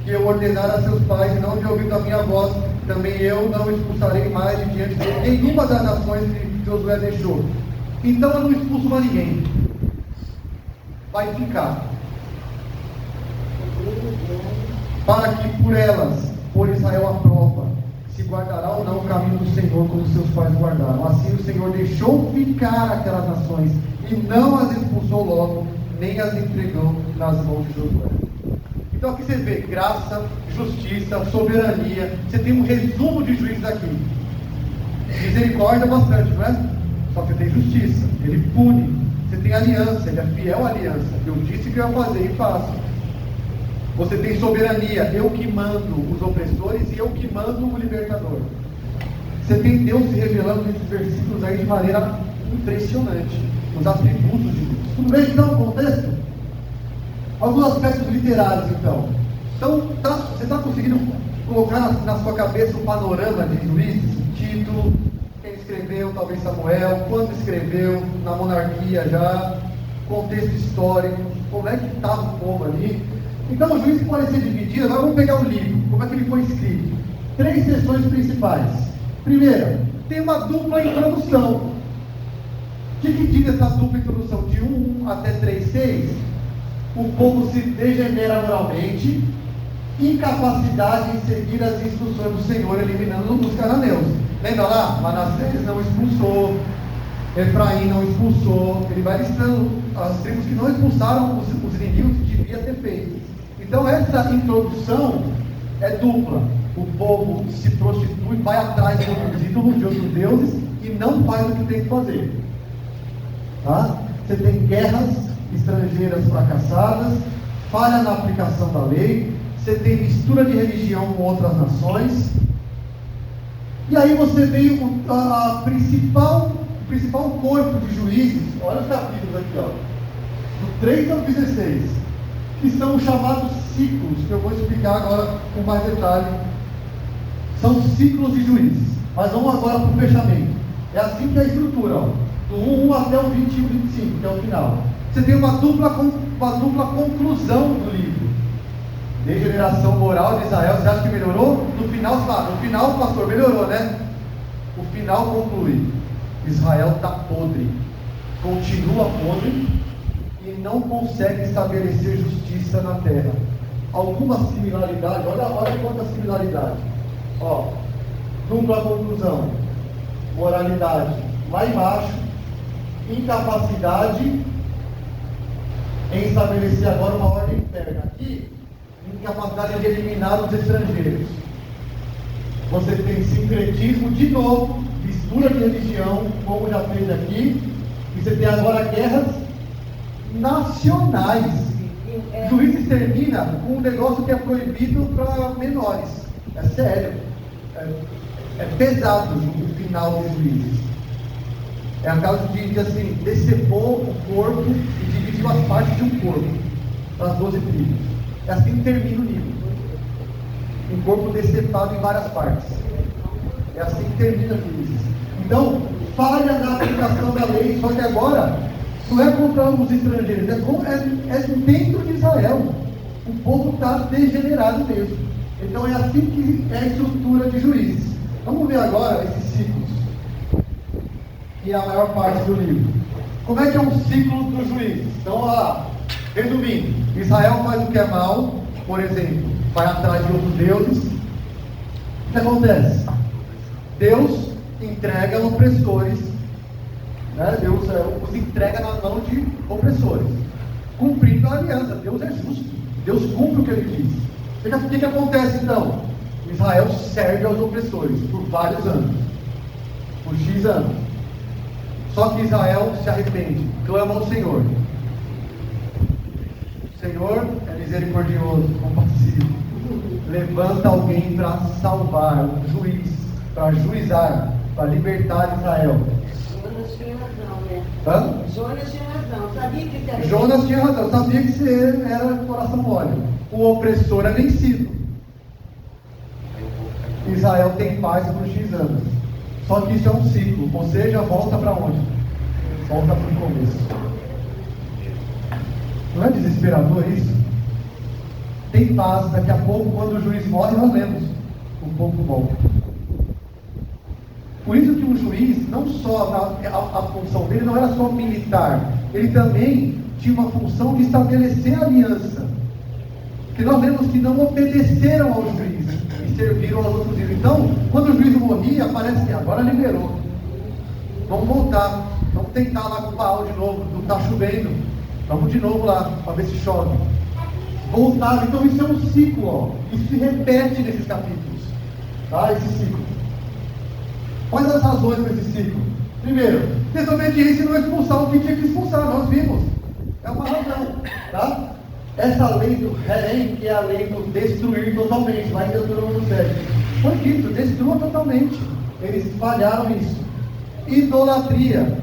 que eu ordenara a seus pais, e não de ouvido a minha voz, também eu não expulsarei mais de diante de nenhuma das nações que Josué deixou. Então eu não expulso mais ninguém. Vai ficar. Para que por elas, por Israel a prova, se guardará ou não o caminho do Senhor como seus pais guardaram. Assim o Senhor deixou ficar aquelas nações e não as expulsou logo, nem as entregou nas mãos de Josué. Então aqui você vê graça, justiça, soberania. Você tem um resumo de juízes aqui. Misericórdia bastante, não é? Só que tem justiça. Ele pune Você tem aliança, ele é fiel à aliança. Eu disse que eu ia fazer e faço. Você tem soberania, eu que mando os opressores e eu que mando o libertador. Você tem Deus se revelando nesses versículos aí de maneira impressionante. Os atributos de Deus. Tudo bem então o contexto? Alguns aspectos literários então. Então, você está conseguindo colocar na sua cabeça um panorama de Juízes? O título, quem escreveu, talvez Samuel, quando escreveu, na monarquia já, contexto histórico, como é que estava o povo ali. Então o Juízes pode ser dividido. Agora vamos pegar o livro, como é que ele foi escrito. 3 seções principais. Primeira, tem uma dupla introdução. O que diz essa dupla introdução? De 1 até 3:6, o povo se degenera moralmente, incapacidade em seguir as instruções do Senhor, eliminando os cananeus. Lembra lá? Manassés não expulsou, Efraim não expulsou, ele vai listando as tribos que não expulsaram os inimigos que devia ter feito. Então essa introdução é dupla. O povo se prostitui, vai atrás de outros ídolos, de outros deuses, e não faz o que tem que fazer. Tá? Você tem guerras estrangeiras fracassadas, falha na aplicação da lei, você tem mistura de religião com outras nações, e aí você vem o principal corpo de juízes. Olha os capítulos aqui, ó, do 3 ao 16, que são os chamados ciclos, que eu vou explicar agora com mais detalhe. São ciclos de juízes, mas vamos agora para o fechamento. É assim que é a estrutura, ó, do 1 até o 21, 25, que é o final. Você tem uma dupla conclusão do livro. Degeneração moral de Israel. Você acha que melhorou? No final, pastor, melhorou, né? O final conclui: Israel está podre, continua podre e não consegue estabelecer justiça na terra. Alguma similaridade, olha quanta similaridade. Ó, dupla conclusão, moralidade lá embaixo, incapacidade em estabelecer agora uma ordem interna. Aqui, incapacidade de eliminar os estrangeiros. Você tem sincretismo de novo, mistura de religião, como já fez aqui, e você tem agora guerras nacionais. Juízes termina com um negócio que é proibido para menores. É sério. É pesado o final de Juízes. É a causa de assim, decepou o corpo e dividiu as partes de um corpo para as 12 tribos. É assim que termina o livro. Um corpo decepado em várias partes. É assim que termina Juízes. Então, falha na aplicação da lei, só que agora não é contra os estrangeiros, é dentro de Israel. O povo está degenerado mesmo. Então é assim que é a estrutura de Juízes. Vamos ver agora esses ciclos, que é a maior parte do livro. Como é que é um ciclo dos juízes? Então, lá, resumindo, Israel faz o que é mal, por exemplo, vai atrás de outros deuses. O que acontece? Deus entrega opressores, né? Deus os entrega na mão de opressores, cumprindo a aliança. Deus é justo, Deus cumpre o que ele diz. O que acontece então? Israel serve aos opressores por vários anos, por X anos. Só que Israel se arrepende, clama ao Senhor. O Senhor é misericordioso, compassivo. Levanta alguém para salvar, um juiz, para juizar, para libertar Israel. Jonas tinha razão, né? Hã? Jonas tinha razão, sabia que era. Jonas tinha razão, sabia que você era coração mole. O opressor é vencido. Israel tem paz por X anos. Só que isso é um ciclo, ou seja, volta para onde? Volta para o começo. Não é desesperador isso? Tem paz, daqui a pouco, quando o juiz morre, nós lemos. O povo volta. Por isso que o juiz, não só a função dele não era só militar, ele também tinha uma função de estabelecer a aliança. Porque nós lemos que não obedeceram ao juiz e serviram aos outros ídolos. Então, quando o juiz morria, parece que agora liberou. Vamos voltar, vamos tentar lá com o Baal de novo, não está chovendo. Vamos de novo lá, para ver se chove. Voltar, então isso é um ciclo, ó. Isso se repete nesses capítulos. Tá? Esse ciclo. Quais as razões para esse ciclo? Primeiro, desobediência não expulsar o que tinha que expulsar, nós vimos. É uma razão, tá? Essa lei do Herem, que é a lei do destruir totalmente, lá em Deuteronômio 7, foi dito, destrua totalmente. Eles falharam nisso. Idolatria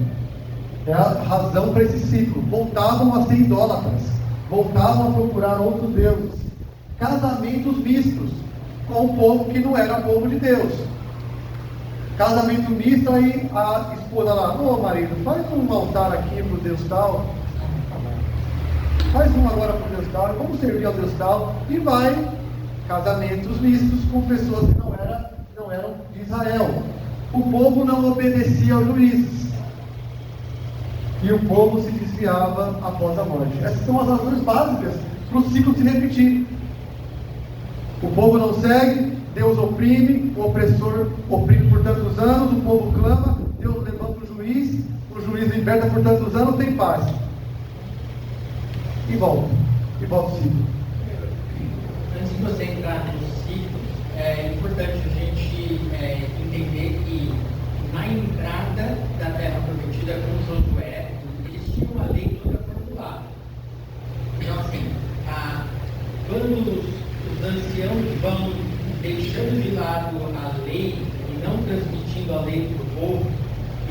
é a razão para esse ciclo. Voltavam a ser idólatras, voltavam a procurar outros deuses. Casamentos mistos com o povo que não era povo de Deus. Casamento misto, aí a esposa lá, ô marido, faz um altar aqui para o Deus tal, faz um agora para o Deus tal, vamos servir ao Deus tal, e vai, casamentos mistos com pessoas que não eram de Israel. O povo não obedecia aos juízes, e o povo se desviava após a morte. Essas são as razões básicas para o ciclo se repetir. O povo não segue, Deus oprime, o opressor oprime por tantos anos, o povo clama, Deus levanta o juiz liberta por tantos anos, tem paz. E volta o ciclo. Antes de você entrar no ciclo, é importante a gente entender que na entrada da Terra Prometida com Josué, existia uma lei toda formulada. Então, assim, quando os anciãos vão deixando de lado a lei e não transmitindo a lei para o povo,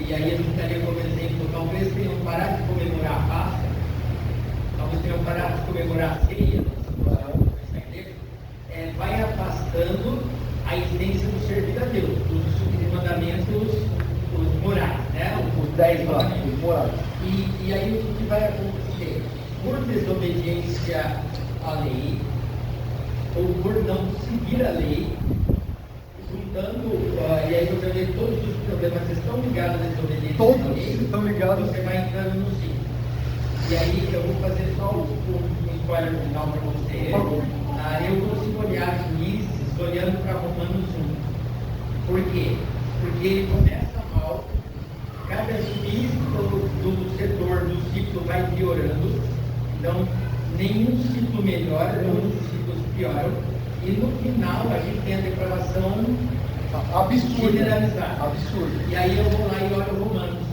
e aí eu estaria como exemplo, talvez tenham parado de comemorar a Páscoa, talvez tenham parado de comemorar a ceia, vai afastando a essência do servir a Deus, dos mandamentos os morais, né? Os 10 mandamentos morais. E aí o que vai acontecer? Por desobediência à lei, ou por não seguir a lei, juntando, e aí você vê todos os problemas estão ligados à desobediência à lei, estão ligados. Você vai entrando no ciclo. E aí eu vou fazer só um spoiler final para você. Eu consigo olhar Juízes olhando para Romanos 1. Por quê? Porque ele começa mal, cada juiz do setor do ciclo vai piorando, então nenhum ciclo melhora, todos os ciclos pioram, e no final a gente tem a declaração generalizada. Absurdo. E aí eu vou lá e olho Romanos,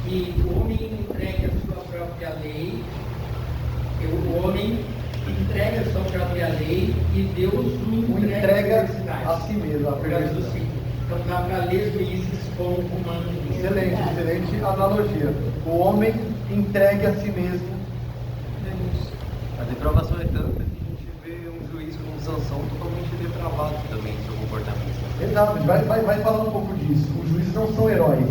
que o homem entrega a sua própria lei, o homem entrega a sua própria lei e Deus o entrega a si mesmo, a do ciclo. Então dá para ler Juízes como Romanos. Excelente analogia. O homem entrega a si mesmo. A depravação é tanta que a gente vê um juiz como Sansão totalmente depravado também em seu comportamento. Exato, vai falar um pouco disso. Os juízes não são heróis.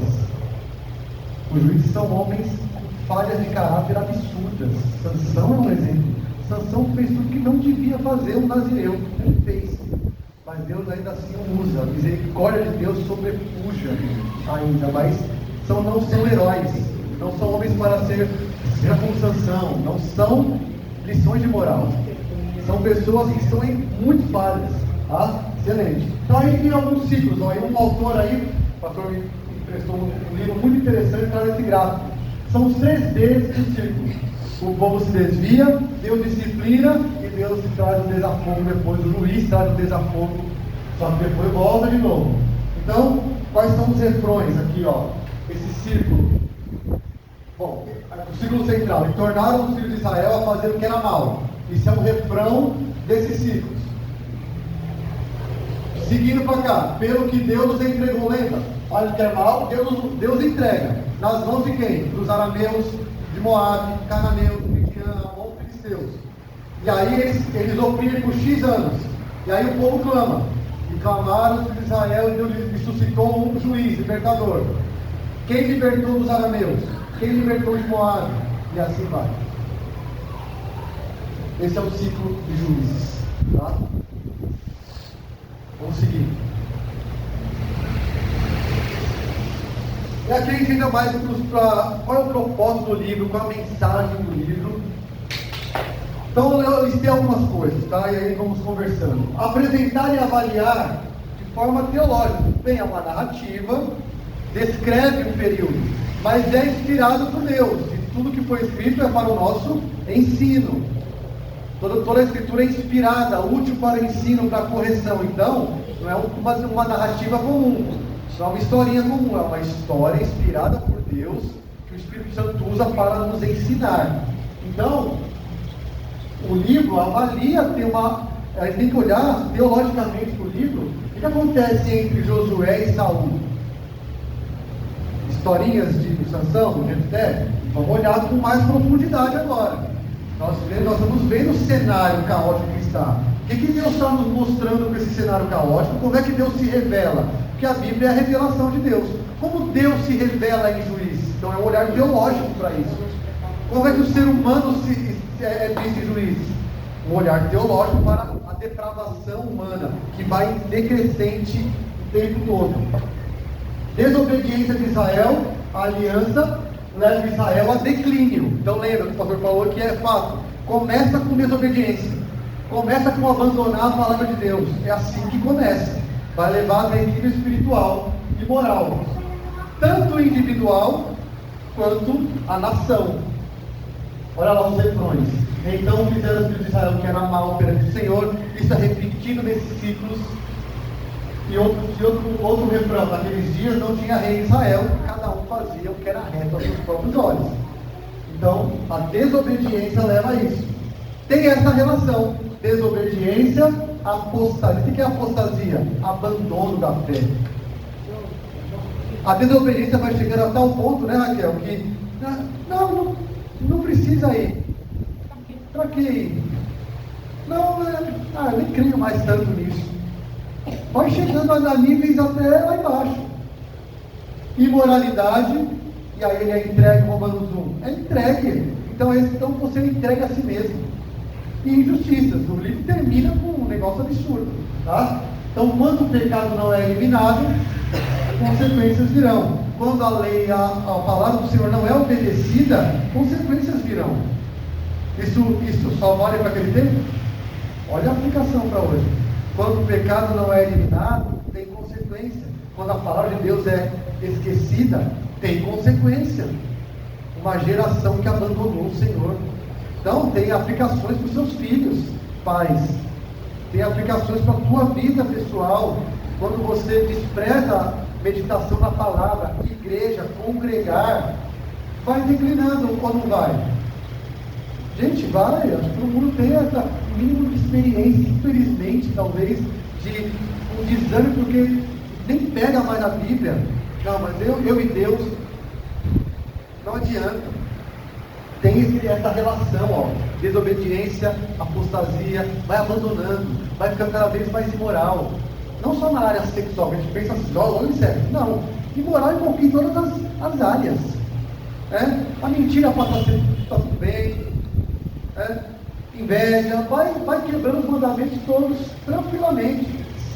Os juízes são homens com falhas de caráter absurdas. Sansão é um exemplo. Sansão fez tudo que não devia fazer um nazireu. Ele fez. Mas Deus ainda assim o usa. A misericórdia de Deus sobrepuja ainda. Mas não são heróis. Não são homens para ser como Sansão. Não são lições de moral. São pessoas que estão em muito falhas. Tá? Excelente. Então aí tem alguns ciclos. Ó, aí um autor aí, o pastor me emprestou um livro muito interessante para esse gráfico. São os 3 Ds do ciclo. O povo se desvia, Deus disciplina e Deus traz o desafogo depois. O juiz traz o desafogo, só que depois volta de novo. Então, quais são os refrões aqui, ó? Esse círculo. Bom, o círculo central. E tornaram os filhos de Israel a fazer o que era mal. Isso é um refrão desses ciclos. Seguindo para cá, pelo que Deus nos entregou, lembra? Olha o que é mal, Deus entrega. Nas mãos de quem? Dos arameus, de Moabe, cananeus, Midian, Amon, filisteus. E aí eles oprimem por X anos. E aí o povo clama. E clamaram os filhos de Israel e Deus suscitou um juiz, libertador. Quem libertou dos arameus? Quem libertou de Moabe? E assim vai. Esse é o ciclo de juízes. Tá? Vamos seguir. E aqui a gente ainda mais para qual é o propósito do livro, qual é a mensagem do livro. Então eu listei algumas coisas, tá? E aí vamos conversando. Apresentar e avaliar de forma teológica. Bem, é uma narrativa, descreve um período, mas é inspirado por Deus. E tudo que foi escrito é para o nosso ensino. Toda a escritura é inspirada, útil para ensino, para correção. Então, não é uma narrativa comum. Isso não é uma historinha comum, é uma história inspirada por Deus, que o Espírito Santo usa para nos ensinar. Então, o livro avalia, a gente tem que olhar teologicamente para o livro, o que acontece entre Josué e Saul? Historinhas de Sansão, de Jefté? Vamos olhar com mais profundidade agora. Nós estamos vendo o cenário caótico que está. O que Deus está nos mostrando com esse cenário caótico? Como é que Deus se revela? Porque a Bíblia é a revelação de Deus. Como Deus se revela em Juízes? Então é um olhar teológico para isso. Como é que o ser humano é visto em Juízes? Um olhar teológico para a depravação humana, que vai decrescente o tempo todo. Desobediência de Israel, a aliança leva Israel a declínio. Então lembra que o pastor falou que é fato. Começa com desobediência. Começa com abandonar a palavra de Deus. É assim que começa. Vai levar a declínio espiritual e moral. Tanto individual quanto a nação. Olha lá os refrões. Então fizeram os filhos de Israel que era mal perante o Senhor. Isso é repetido nesses ciclos. E outro refrão, naqueles dias não tinha rei em Israel, cada um fazia o que era reto aos seus próprios olhos. Então, a desobediência leva a isso. Tem essa relação, desobediência, apostasia. O que é apostasia? Abandono da fé. A desobediência vai chegando a tal ponto, né, Raquel, que não precisa ir. Para que ir? Eu nem creio mais tanto nisso. Vai chegando a níveis até lá embaixo. Imoralidade, e aí ele é entregue, Romanos 1. É entregue. Então você entrega a si mesmo. E injustiças. O livro termina com um negócio absurdo. Tá? Então, quando o pecado não é eliminado, consequências virão. Quando a lei, a palavra do Senhor não é obedecida, consequências virão. Isso só vale para aquele tempo? Olha a aplicação para hoje. Quando o pecado não é eliminado, tem consequência. Quando a palavra de Deus é esquecida, tem consequência. Uma geração que abandonou o Senhor. Então, tem aplicações para os seus filhos, pais. Tem aplicações para a tua vida pessoal. Quando você despreza a meditação na palavra, igreja, congregar, vai declinando ou não vai? Gente, vai. Acho que todo mundo tem essa mínimo de experiência, infelizmente, talvez, de um desânimo, porque nem pega mais a Bíblia. Não, mas eu e Deus, não adianta. Tem essa relação, ó, desobediência, apostasia, vai abandonando, vai ficando cada vez mais imoral. Não só na área sexual, a gente pensa assim, olha o sexo. Não, imoral em todas as áreas. A mentira passa a ser tudo bem. Inveja, vai quebrando os mandamentos todos tranquilamente,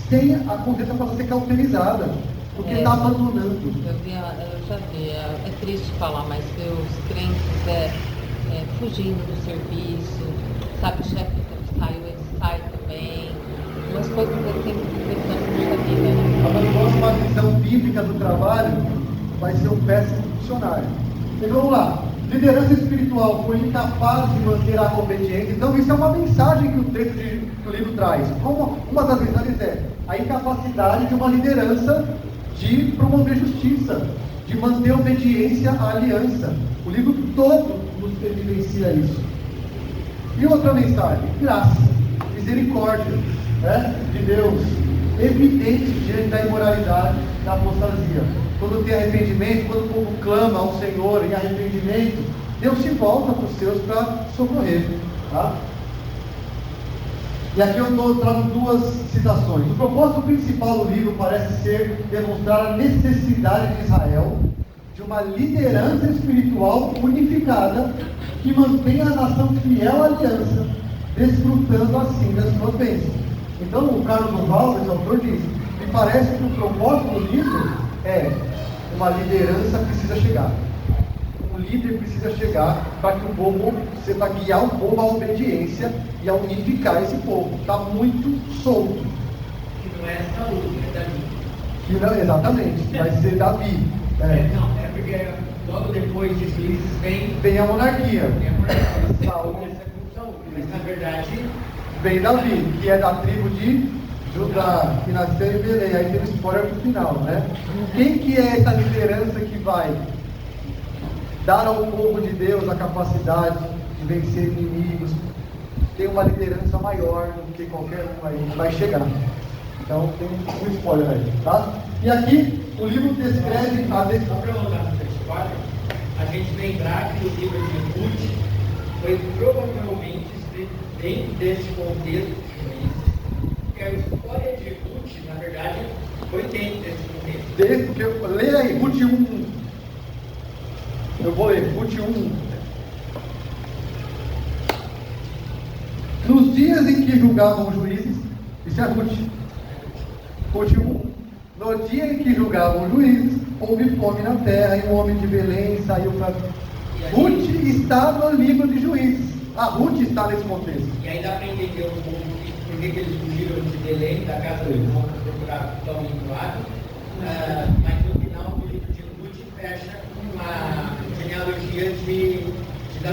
sem a consciência para ser cauterizada, porque está abandonando. Eu já vi, é triste falar, mas os crentes fugindo do serviço, sabe, o chefe saiu, ele sai também, umas coisas assim que pensando na vida, né? Abandonando uma visão bíblica do trabalho, vai ser um péssimo funcionário. Então vamos lá. Liderança espiritual foi incapaz de manter a obediência. Então isso é uma mensagem que o texto do livro traz. Como uma das mensagens é a incapacidade de uma liderança de promover justiça, de manter obediência à aliança. O livro todo nos evidencia isso. E outra mensagem, graça, misericórdia, de Deus, evidente diante da imoralidade, da apostasia. Quando tem arrependimento, quando o povo clama ao Senhor em arrependimento, Deus se volta para os seus para socorrer. Tá? E aqui eu trago duas citações. O propósito principal do livro parece ser demonstrar a necessidade de Israel de uma liderança espiritual unificada que mantenha a nação fiel à aliança, desfrutando assim das suas bênçãos. Então, o Carlos Oswaldo, esse autor, diz: me parece que o propósito do livro é uma liderança precisa chegar. Um líder precisa chegar para que o povo, você vai guiar o povo à obediência e a unificar esse povo. Está muito solto. Que não é Saúl, é Davi. Que não, exatamente, vai ser Davi. Não, é porque logo depois de Juízes vem a monarquia. Saúl, mas na verdade vem Davi, que é da tribo de Judá, que nasceu em Belém. Aí tem um spoiler pro final, né? Quem que é essa liderança que vai dar ao povo de Deus a capacidade de vencer inimigos? Tem uma liderança maior do que qualquer um aí que vai chegar. Então tem um spoiler aí, tá? E aqui o livro descreve a Só para voltar para esse spoiler, a gente lembrar que o livro de Ruth foi provavelmente escrito dentro desse contexto de Juízes, porque a história de Ruth, na verdade, foi dentro desse contexto. Desde porque leia aí, Ruth 1. Eu vou ler, Ruth 1. Nos dias em que julgavam os juízes, isso é Ruth. Ruth 1. No dia em que julgavam os juízes, houve fome na terra, e um homem de Belém saiu para. Ruth está no livro de Juízes. A Ruth está nesse contexto. E aí dá para entender um pouco por que eles fugiram de Belém, da casa do irmão, para procurar tão enjoado. Mas no final, o livro de Ruth fecha uma genealogia de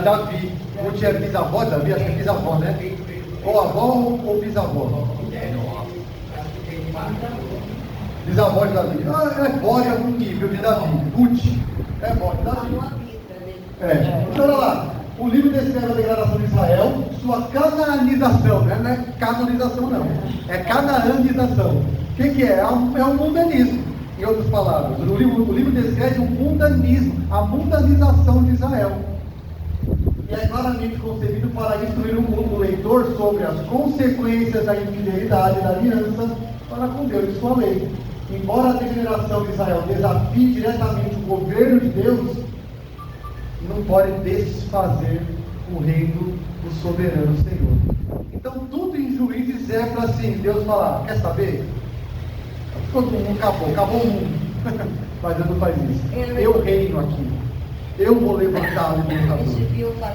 Davi. Ruth é bisavó de Davi? Acho que é bisavó, né? Ou avó ou bisavó? Acho que tem Bisavó de Davi. É vó de algum nível de Davi. Ruth é vó de Davi. Então olha lá. O livro descreve a degradação de Israel, sua canaanização, né? Não é canonização não, é canaanização. O que é? É um mundanismo, em outras palavras. O livro descreve um mundanismo, a mundanização de Israel. E é claramente concebido para instruir o leitor sobre as consequências da infidelidade da aliança para com Deus e sua lei. Embora a degeneração de Israel desafie diretamente o governo de Deus, não pode desfazer o reino do soberano Senhor. Então tudo em Juízes é para assim, Deus falar, quer saber? Todo mundo acabou o mundo. Mas Deus não faz isso. Eu reino aqui. Eu vou levantar o libertador.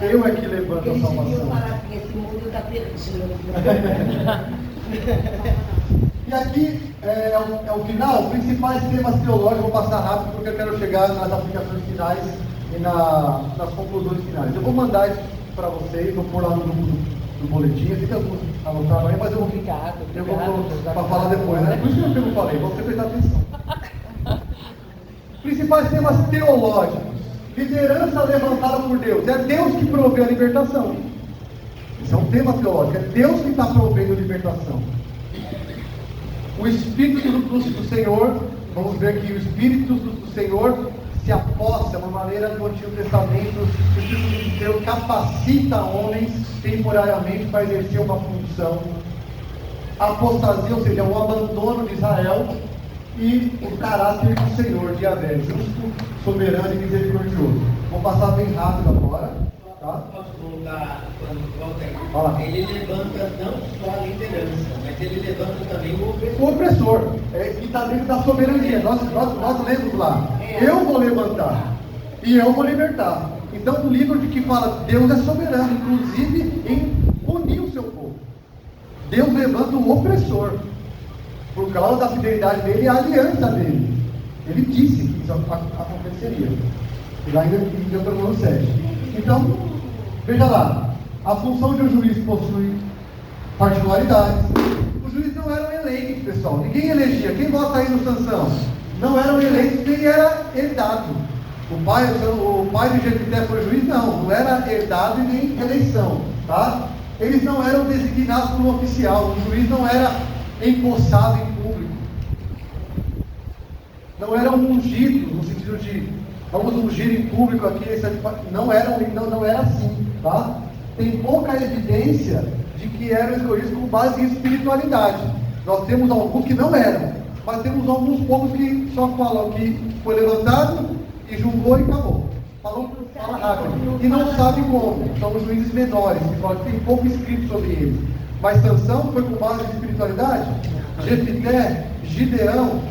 Eu é que levanto a salvação. Eles deviam falar que esse mundo está perdido. E aqui é o final, principais temas teológicos, vou passar rápido porque eu quero chegar nas aplicações finais e nas conclusões finais. Eu vou mandar isso para vocês, vou pôr lá no grupo do boletim, fica anotado aí, mas eu vou para falar depois, né? Por isso que eu não falei, você prestar atenção. Principais temas teológicos. Liderança levantada por Deus. É Deus que provê a libertação. Isso é um tema teológico. É Deus que está provendo a libertação. O Espírito do Senhor, vamos ver que o Espírito do Senhor se aposta, uma maneira do Antigo Testamento, o Espírito de Deus capacita homens temporariamente para exercer uma função. A apostasia, ou seja, o abandono de Israel e o caráter do Senhor, de Yahvé, justo, soberano e misericordioso. Vou passar bem rápido agora. Tá? Posso voltar quando volta aí? Fala. Ele levanta não só a liderança, mas ele levanta também o opressor. O opressor, que está dentro da soberania. Nós lemos lá. Eu vou levantar e eu vou libertar. Então, um livro de que fala Deus é soberano, inclusive em punir o seu povo. Deus levanta o opressor por causa da fidelidade dele e a aliança dele. Ele disse que isso aconteceria. Lá ainda em Deuteronômio 7. Então, veja lá, a função de um juiz possui particularidades. Os juízes não eram eleitos, pessoal. Ninguém elegia. Quem vota aí no Sansão? Não eram eleitos, nem era herdado. O pai de Jefité foi juiz? Não era herdado e nem eleição. Tá? Eles não eram designados por um oficial. O juiz não era empossado em público. Não eram ungidos, no sentido de vamos ungir em público aqui. Não era assim. Tá? Tem pouca evidência de que eram escolhidos com base em espiritualidade. Nós temos alguns que não eram, mas temos alguns poucos que só falam que foi levantado e julgou e acabou. Fala rápido. E não sabe como. São os juízes menores, que tem pouco escrito sobre eles. Mas Sansão foi com base em espiritualidade? Jefité, Gideão,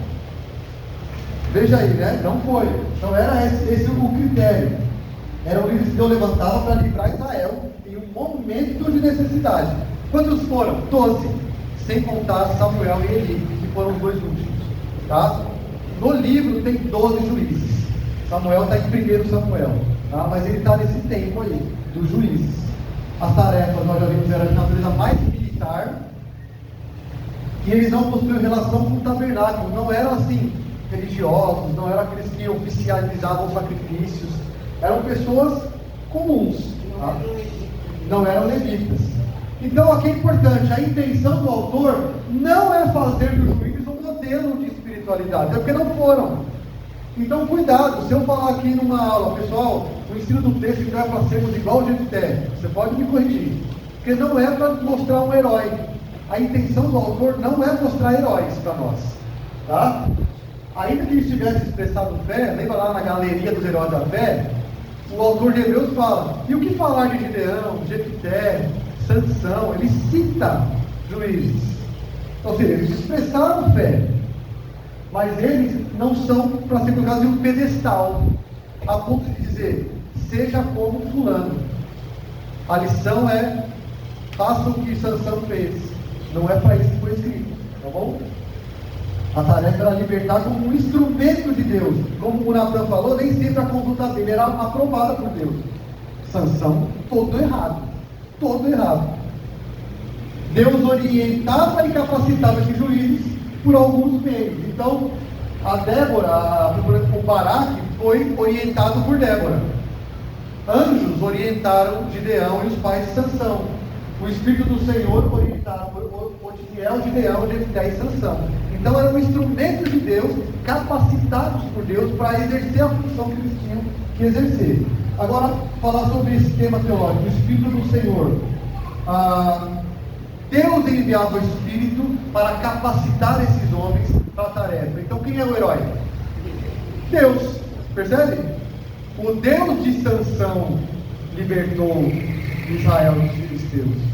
veja aí, né? Não foi. Não era esse o critério. Eram livros que Deus levantava para livrar Israel em um momento de necessidade. Quantos foram? 12. Sem contar Samuel e Eli, que foram os dois últimos. Tá? No livro tem 12 juízes. Samuel está em 1 Samuel. Tá? Mas ele está nesse tempo aí, dos juízes. As tarefas, nós já vimos, eram de natureza mais militar. E eles não possuíam relação com o tabernáculo, não eram assim religiosos, não eram aqueles que oficializavam sacrifícios, eram pessoas comuns, tá? Não eram levitas. Então aqui é importante, a intenção do autor não é fazer dos juízes um modelo de espiritualidade, é porque não foram. Então cuidado, se eu falar aqui numa aula, pessoal, o ensino do texto não é para sermos igual o Jefté, você pode me corrigir, porque não é para mostrar um herói. A intenção do autor não é mostrar heróis para nós, tá? Ainda que eles tivessem expressado fé, lembra lá na galeria dos heróis da fé, o autor de Hebreus fala, e o que falar de Gideão, Jefté, Sansão? Ele cita juízes, ou seja, eles expressaram fé, mas eles não são para ser colocados em um pedestal, a ponto de dizer, seja como fulano. A lição é, faça o que Sansão fez. Não é para isso que foi escrito, tá bom? A tarefa era libertar como um instrumento de Deus. Como o Natan falou, nem sempre a conduta dele era aprovada por Deus. Sansão, todo errado. Todo errado. Deus orientava e capacitava esses juízes por alguns meios. Então, a Débora, o Baraque, foi orientado por Débora. Anjos orientaram Gideão e os pais de Sansão. O Espírito do Senhor orientava Otiel, Gideão, Jefté e Sansão. Então eram instrumentos de Deus, capacitados por Deus para exercer a função que eles tinham que exercer. Agora, falar sobre esse tema teológico, o Espírito do Senhor. Deus enviava o Espírito para capacitar esses homens para a tarefa. Então quem é o herói? Deus. Percebe? O Deus de Sansão libertou Israel dos filisteus.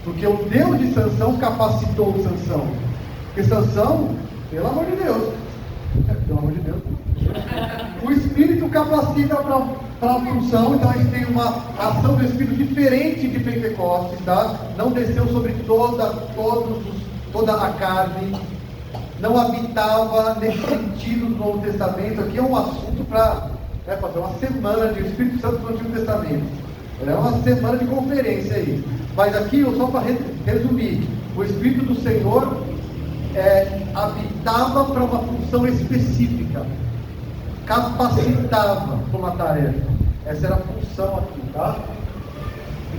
Porque o Deus de Sansão capacitou Sansão. Porque Sansão, pelo amor de Deus, o Espírito capacita para a função. Então a gente tem uma ação do Espírito diferente de Pentecostes, tá? Não desceu sobre toda a carne, não habitava nesse sentido no Novo Testamento. Aqui é um assunto para fazer uma semana de Espírito Santo no Antigo Testamento. É uma semana de conferência aí. Mas aqui, só para resumir, o Espírito do Senhor habitava para uma função específica, capacitava para uma tarefa. Essa era a função aqui, tá?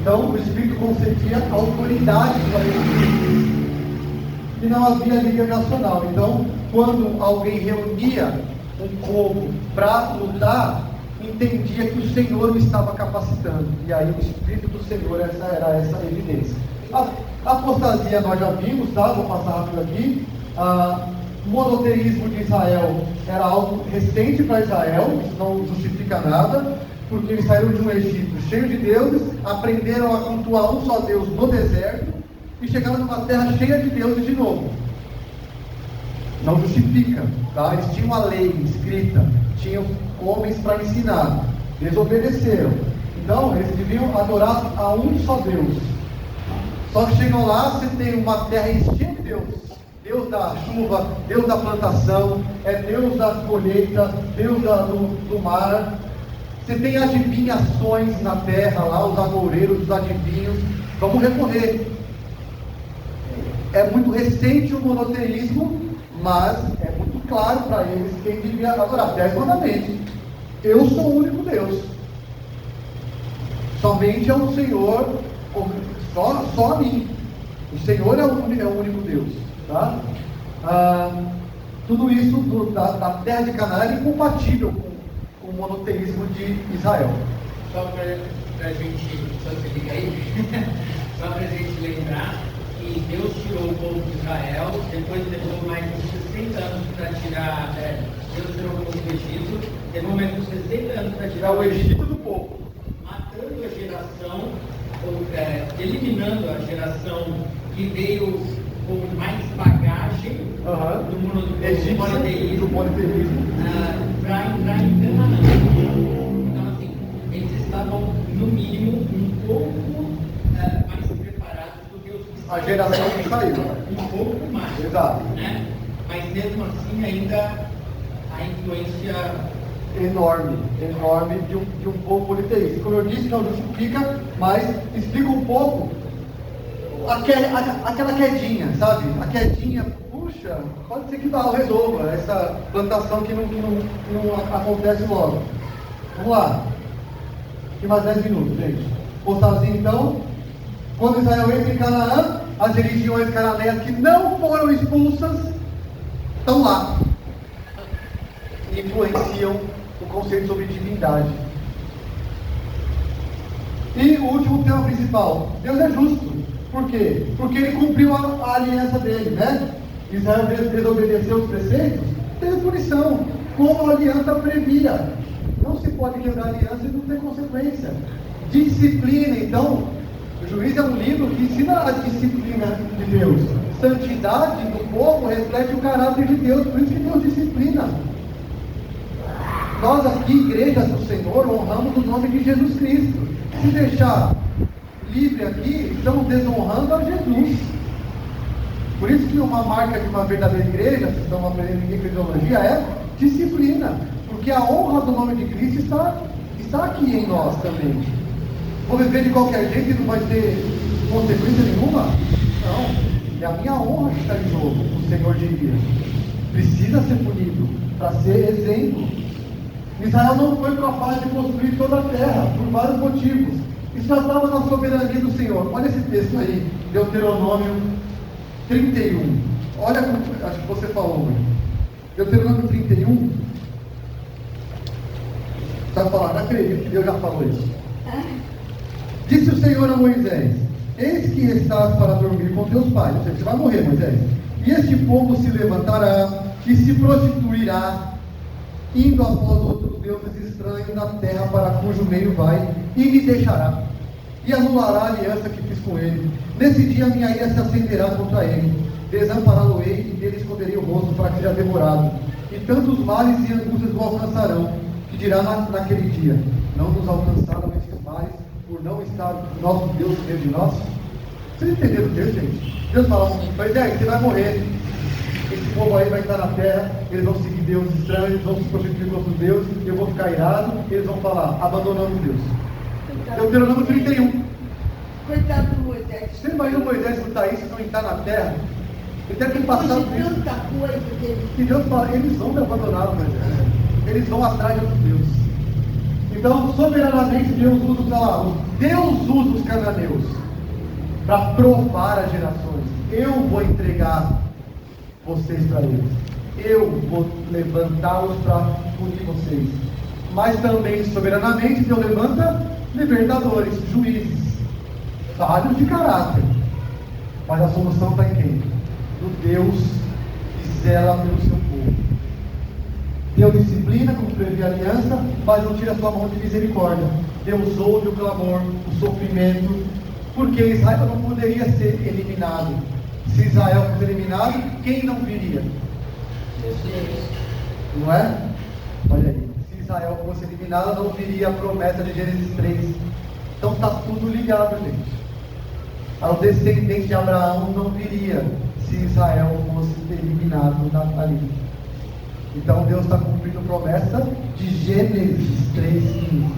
Então, o Espírito concedia autoridade para ele. E não havia liga nacional. Então, quando alguém reunia um povo para lutar, entendia que o Senhor o estava capacitando. E aí o Espírito do Senhor era essa evidência. A apostasia nós já vimos, tá? Vou passar rápido aqui. O monoteísmo de Israel era algo recente para Israel, isso não justifica nada, porque eles saíram de um Egito cheio de deuses, aprenderam a cultuar um só Deus no deserto e chegaram numa terra cheia de deuses de novo. Não justifica, tá? Eles tinham a lei escrita, tinham homens para ensinar, desobedeceram. Então, eles deviam adorar a um só Deus. Só que chegam lá, você tem uma terra cheia de Deus. Deus da chuva, Deus da plantação, Deus da colheita, Deus do mar. Você tem adivinhações na terra lá, os agoureiros, os adivinhos. Vamos recorrer. É muito recente o monoteísmo, mas é muito claro para eles quem devia adorar. 10 mandamentos. Eu sou o único Deus. Somente é o Senhor, só a mim. O Senhor é o único Deus. Tá? Tudo isso da terra de Canaã é incompatível com o monoteísmo de Israel. Só para a gente, só você liga aí, só para a gente lembrar que Deus tirou o povo de Israel, depois levou mais de 60 anos para tirar, Deus tirou o povo do Egito, levou mais de 60 anos para tirar o Egito do povo, matando a geração, eliminando a geração que veio com mais bagagem do monoteísmo para entrar em Canaã. Então, assim, eles estavam, no mínimo, um pouco mais preparados do que os a geração que saiu. Um pouco mais. Exato. Né? Mas mesmo assim, ainda a influência enorme de um povo politeísta. Como eu disse, não justifica, mas explica um pouco aquela quedinha, sabe? A quedinha, puxa, pode ser que Baal resolva essa plantação que não acontece logo. Vamos lá. Tem mais 10 minutos, gente. Sozinho então. Quando Israel entra em Canaã, as religiões cananeias que não foram expulsas estão lá. E influenciam o conceito sobre divindade. E o último tema principal. Deus é justo. Por quê? Porque ele cumpriu a aliança dele, né? Israel desobedeceu os preceitos, teve punição, como a aliança previa. Não se pode quebrar a aliança e não ter consequência. Disciplina, então, o Juízes é um livro que ensina a disciplina de Deus. Santidade do povo reflete o caráter de Deus, por isso que Deus disciplina. Nós aqui, igrejas do Senhor, honramos o nome de Jesus Cristo. Se deixar livre aqui, estamos desonrando a Jesus. Por isso que uma marca de uma verdadeira igreja, se estão aprendendo em eclesiologia, é disciplina. Porque a honra do nome de Cristo está aqui em nós também. Vou viver de qualquer jeito e não vai ter consequência nenhuma? Não. É a minha honra que está em jogo, o Senhor diria. Precisa ser punido para ser exemplo. Israel não foi capaz de construir toda a terra, por vários motivos. Isso já estava na soberania do Senhor. Olha esse texto aí, Deuteronômio 31. Olha como, acho que você falou, né? Deuteronômio 31. Sabe falar? Não acredito que Deus já falou isso. Disse o Senhor a Moisés: eis que estás para dormir com teus pais. Ou seja, você vai morrer, Moisés. E este povo se levantará e se prostituirá, indo após outros deuses estranhos na terra para cujo meio vai, e me deixará, e anulará a aliança que fiz com ele. Nesse dia minha ira se acenderá contra ele, desampará-lo-ei e dele esconderei o rosto para que seja devorado. E tantos males e angústias o alcançarão, que dirá naquele dia: não nos alcançaram esses males, por não estar nosso Deus no meio de nós. Vocês entenderam o texto, gente? Deus fala: mas você vai morrer. Esse povo aí vai estar na terra, eles vão seguir deuses estranhos, eles vão se prostituir com outros deuses, eu vou ficar irado, eles vão falar: abandonamos Deus. Deuteronômio 31. Coitado do Moisés. Você imagina o Moisés escutar isso e não entrar na terra? Ele deve ter passado por isso. Tanta coisa E Deus fala: eles vão me abandonar, Moisés. Eles vão atrás de outros deuses. Então, soberanamente, Deus usa os cananeus para provar as gerações. Eu vou entregar vocês para eles. Eu vou levantá-los para punir vocês. Mas também, soberanamente, Deus levanta libertadores, juízes, sábios de caráter. Mas a solução está em quem? No Deus que zela pelo seu povo. Deus disciplina, como prevê a aliança, mas não tira sua mão de misericórdia. Deus ouve o clamor, o sofrimento, porque Israel não poderia ser eliminado. Se Israel fosse eliminado, quem não viria? Jesus. Não é? Olha aí. Se Israel fosse eliminado, não viria a promessa de Gênesis 3. Então está tudo ligado, gente. O descendente de Abraão não viria se Israel fosse eliminado ali. Então Deus está cumprindo a promessa de Gênesis 3:15.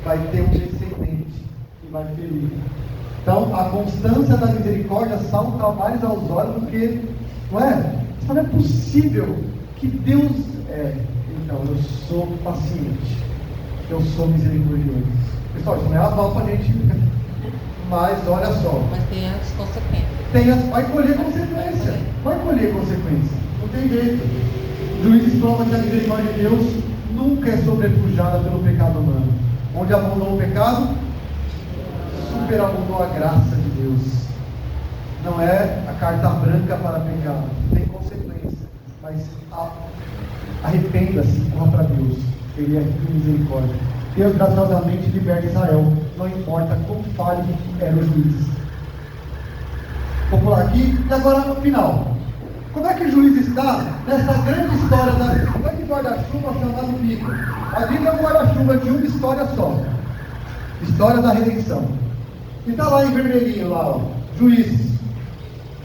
Vai ter um descendente que vai ferir. Então a constância da misericórdia salta mais aos olhos, porque não é possível que Deus então eu sou paciente, eu sou misericordioso. Pessoal, isso não é aval para a gente, mas olha só. Mas tem as consequências. Vai colher consequência. Vai colher consequência. Não tem jeito. Juízes provam que a misericórdia de Deus nunca é sobrepujada pelo pecado humano. Onde abundou o pecado, superabundou a graça de Deus. Não é a carta branca para pecar, tem consequência. Mas arrependa-se, corra para Deus. Ele é de misericórdia. Deus graciosamente liberta Israel, não importa quão falho eram os juízes. Vou pular aqui, e agora no final. Como é que o juiz está nessa grande história da grande guarda-chuva chamado Bíblia? A Bíblia é um guarda-chuva de uma história só. História da redenção. E está lá em vermelhinho, lá, ó, Juízes.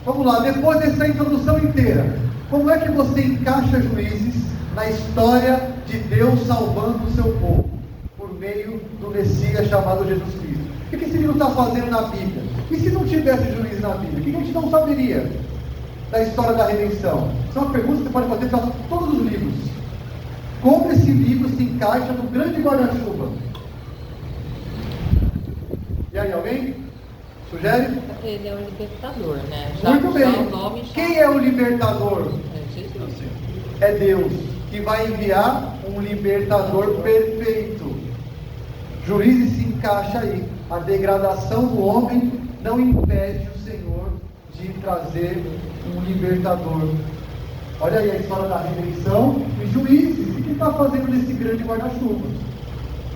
Vamos lá, depois dessa introdução inteira, como é que você encaixa Juízes na história de Deus salvando o seu povo, por meio do Messias chamado Jesus Cristo? O que esse livro está fazendo na Bíblia? E se não tivesse juízes na Bíblia? O que a gente não saberia da história da redenção? Isso é uma pergunta que você pode fazer para todos os livros. Como esse livro se encaixa no grande guarda-chuva? E aí, alguém? Sugere? Ele é o libertador, né? Muito bem. O nome já... Quem é o libertador? É Jesus. É Deus, que vai enviar um libertador perfeito. Juízes se encaixa aí. A degradação do homem não impede o Senhor de trazer um libertador. Olha aí a história da redenção e Juízes. O que está fazendo nesse grande guarda-chuva?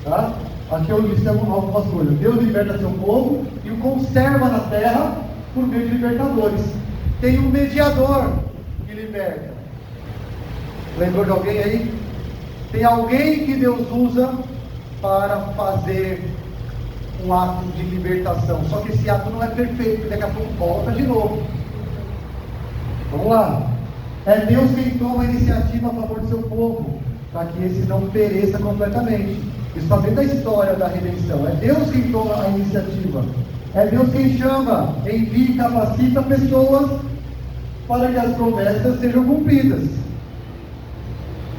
Tá? Aqui eu disse algumas coisas. Deus liberta seu povo e o conserva na terra por meio de libertadores. Tem um mediador que liberta. Lembrou de alguém aí? Tem alguém que Deus usa para fazer um ato de libertação. Só que esse ato não é perfeito, daqui a pouco volta de novo. Vamos lá. É Deus quem toma a iniciativa a favor do seu povo, para que esse não pereça completamente. Isso está dentro da história da redenção. É Deus quem toma a iniciativa. É Deus quem chama, envia e capacita pessoas para que as promessas sejam cumpridas.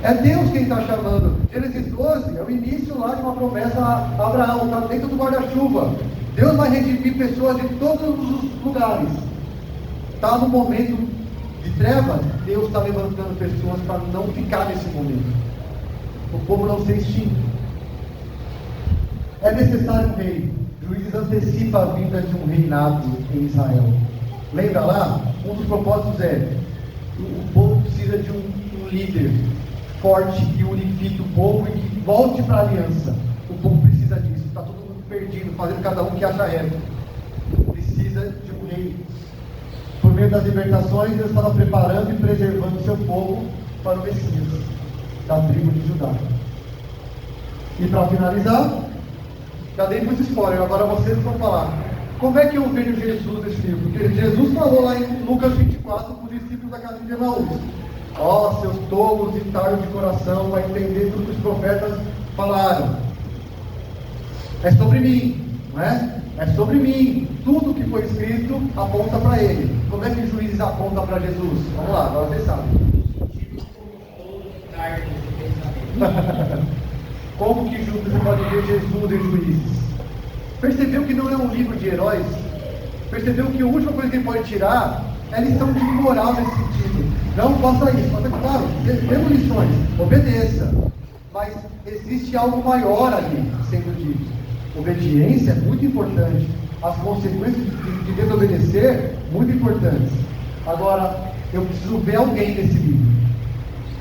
É Deus quem está chamando. Gênesis 12 é o início lá de uma promessa a Abraão, está dentro do guarda-chuva. Deus vai redimir pessoas de todos os lugares. Está no momento de trevas, Deus está levantando pessoas para não ficar nesse momento. O povo não ser extinto. É necessário um rei. Juízes antecipa a vinda de um reinado em Israel. Lembra lá? Um dos propósitos é: o povo precisa de um líder forte que unifique o povo e que volte para a aliança. O povo precisa disso. Está todo mundo perdido, fazendo cada um que acha reto. Precisa de um rei. Por meio das libertações, Deus estava preparando e preservando o seu povo para o Messias da tribo de Judá. E para finalizar, já dei muito spoiler, agora vocês vão falar. Como é que eu vejo Jesus nesse livro? Porque Jesus falou lá em Lucas 24 para os discípulos da casa de Emaús: ó, seus tolos e tardos de coração, vai entender tudo que os profetas falaram. É sobre mim, não é? É sobre mim. Tudo que foi escrito aponta para ele. Como é que os Juízes apontam para Jesus? Vamos lá, agora vocês sabem. Como que você pode ver Jesus em Juízes? Percebeu que não é um livro de heróis? Percebeu que a última coisa que ele pode tirar é lição de moral nesse sentido. Não faça isso, faça claro, temos lições, obedeça. Mas existe algo maior ali sendo dito. Obediência é muito importante. As consequências de desobedecer, muito importantes. Agora, eu preciso ver alguém nesse livro.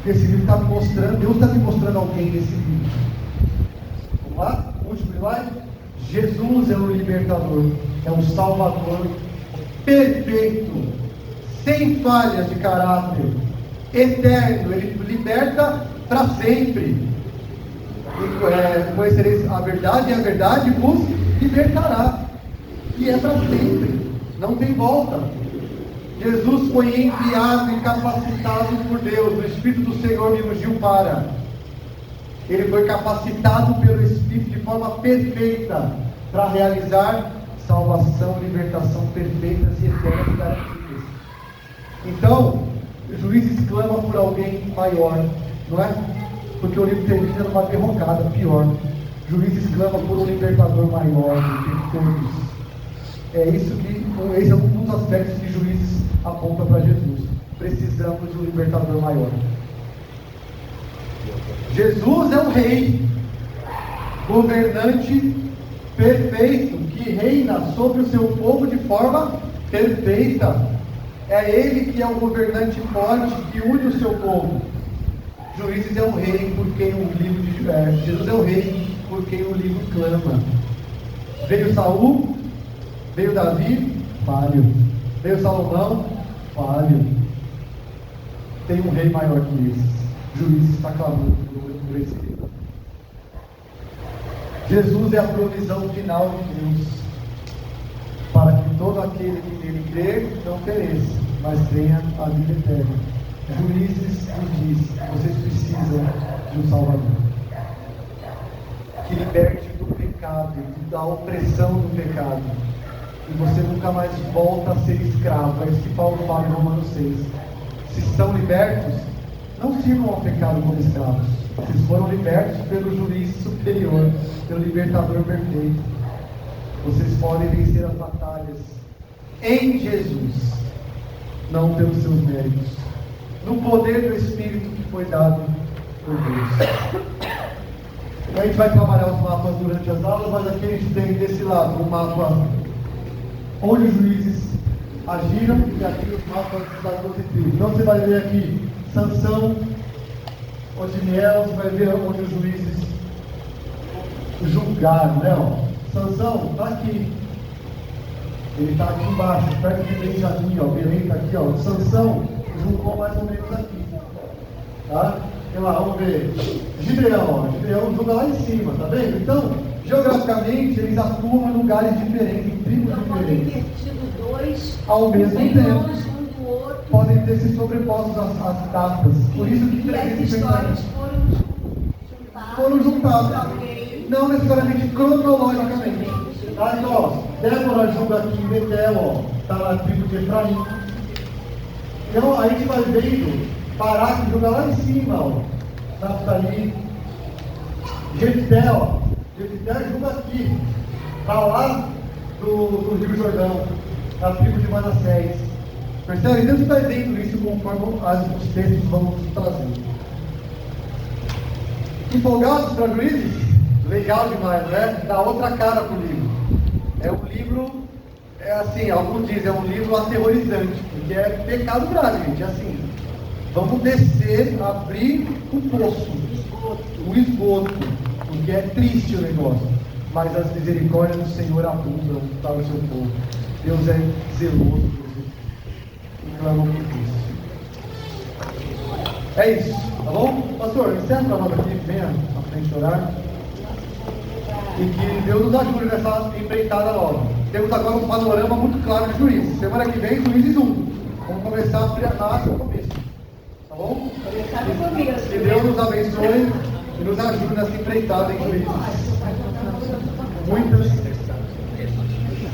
Esse livro está me mostrando, Deus está me mostrando alguém nesse livro. Vamos lá? Último slide. Jesus é o libertador, é um salvador perfeito, sem falhas de caráter, eterno. Ele liberta para sempre. Conhecereis a verdade, e a verdade vos libertará. E é para sempre, não tem volta. Jesus foi enviado e capacitado por Deus. O Espírito do Senhor me ungiu para. Ele foi capacitado pelo Espírito de forma perfeita para realizar salvação, libertação perfeitas e eternas e garantidas. Então, o Juízes clama por alguém maior, não é? Porque o livro termina numa derrocada pior. Juízes clama por um libertador maior do que todos. Esse é um dos aspectos que Juízes aponta para Jesus. Precisamos de um libertador maior. Jesus é o rei, governante perfeito, que reina sobre o seu povo de forma perfeita. É ele que é o governante forte, que une o seu povo. Juízes é o rei por quem o livro de Jesus é o rei por quem o livro clama. Veio Saul, veio Davi, falho. Veio Salomão, falho. Tem um rei maior que esse. Juízes está clamando por esse rei. Jesus é a provisão final de Deus, para que todo aquele que nele crer não pereça, mas tenha a vida eterna. Juízes nos diz: vocês precisam de um Salvador que liberte do pecado, da opressão do pecado. e você nunca mais volta a ser escravo. É isso que Paulo fala em Romanos 6. Se estão libertos, não sirvam ao pecado como escravos. Vocês foram libertos pelo juiz superior, pelo libertador perfeito. Vocês podem vencer as batalhas em Jesus, não pelos seus méritos, no poder do Espírito que foi dado por Deus. A gente vai trabalhar os mapas durante as aulas, mas aqui a gente tem desse lado um mapa onde os juízes agiram e aqui os mapas das 12 tribos. Então você vai ver aqui Sansão, Otiniel, você vai ver onde os juízes julgaram, né? Ó. Sansão está aqui. Ele está aqui embaixo, perto de Benjamim, ó. Belém está aqui, ó. Sansão julgou mais ou menos aqui. Tá? Então lá, vamos ver. Gideão, ó. Gideão julga lá em cima, tá vendo? Então, geograficamente, eles atuam em lugares diferentes, em tribos diferentes. Podem ter tido dois, ao mesmo bem tempo. longe um do outro. Podem ter se sobrepostos as datas. Por isso que E as 350 histórias foram juntadas. não necessariamente cronologicamente. Tá? Então, ó, Débora julga aqui em Betel, ó, está na tribo de Efraim. Então, a gente vai vendo Baraque julga lá em cima, ó, Naftali. Jefté, ó, Jefté julga aqui, está lá do Rio Jordão, na tribo de Manassés. Percebe? Deus está vendo isso conforme os textos vão nos trazer. Empolgados para juízes? Legal demais, né? Dá outra cara para o livro. É um livro, é assim, alguns dizem, é um livro aterrorizante, porque é pecado grave, gente. É assim, vamos descer, abrir o poço, o esgoto, porque é triste o negócio. Mas as misericórdias do Senhor abundam para o seu povo. Deus é zeloso por você. Clamo por isso. É isso, tá bom? Pastor, encerra para nós aqui, venha à frente orar. E que Deus nos ajude nessa empreitada nova. Temos agora um panorama muito claro de juízes. Semana que vem, juízes 1. Vamos começar a trianar no começo. Tá bom? Começar no começo. Que Deus nos abençoe e nos ajude nessa empreitada em juízes.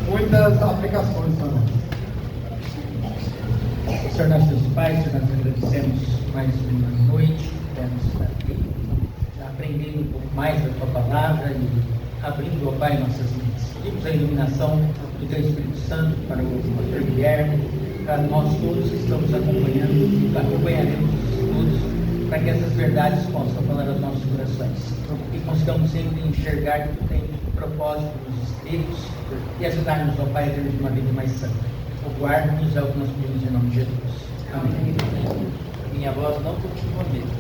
Muitas aplicações para nós. Senhor nossos pais, nós agradecemos mais uma noite, podemos estar aqui, aprendendo um pouco mais da tua palavra e abrindo, ó Pai, nossas mentes. Pedimos a iluminação do teu Espírito Santo para o pastor Guilherme, para nós todos que estamos acompanhando e acompanharemos os estudos, para que essas verdades possam falar aos nossos corações e consigamos sempre enxergar que tu tens propósito nos Espíritos e ajudar-nos, ó Pai, a termos uma vida mais santa. Guarde-nos, é o que nós pedimos em nome de Jesus. Amém. Minha voz não continua mesmo.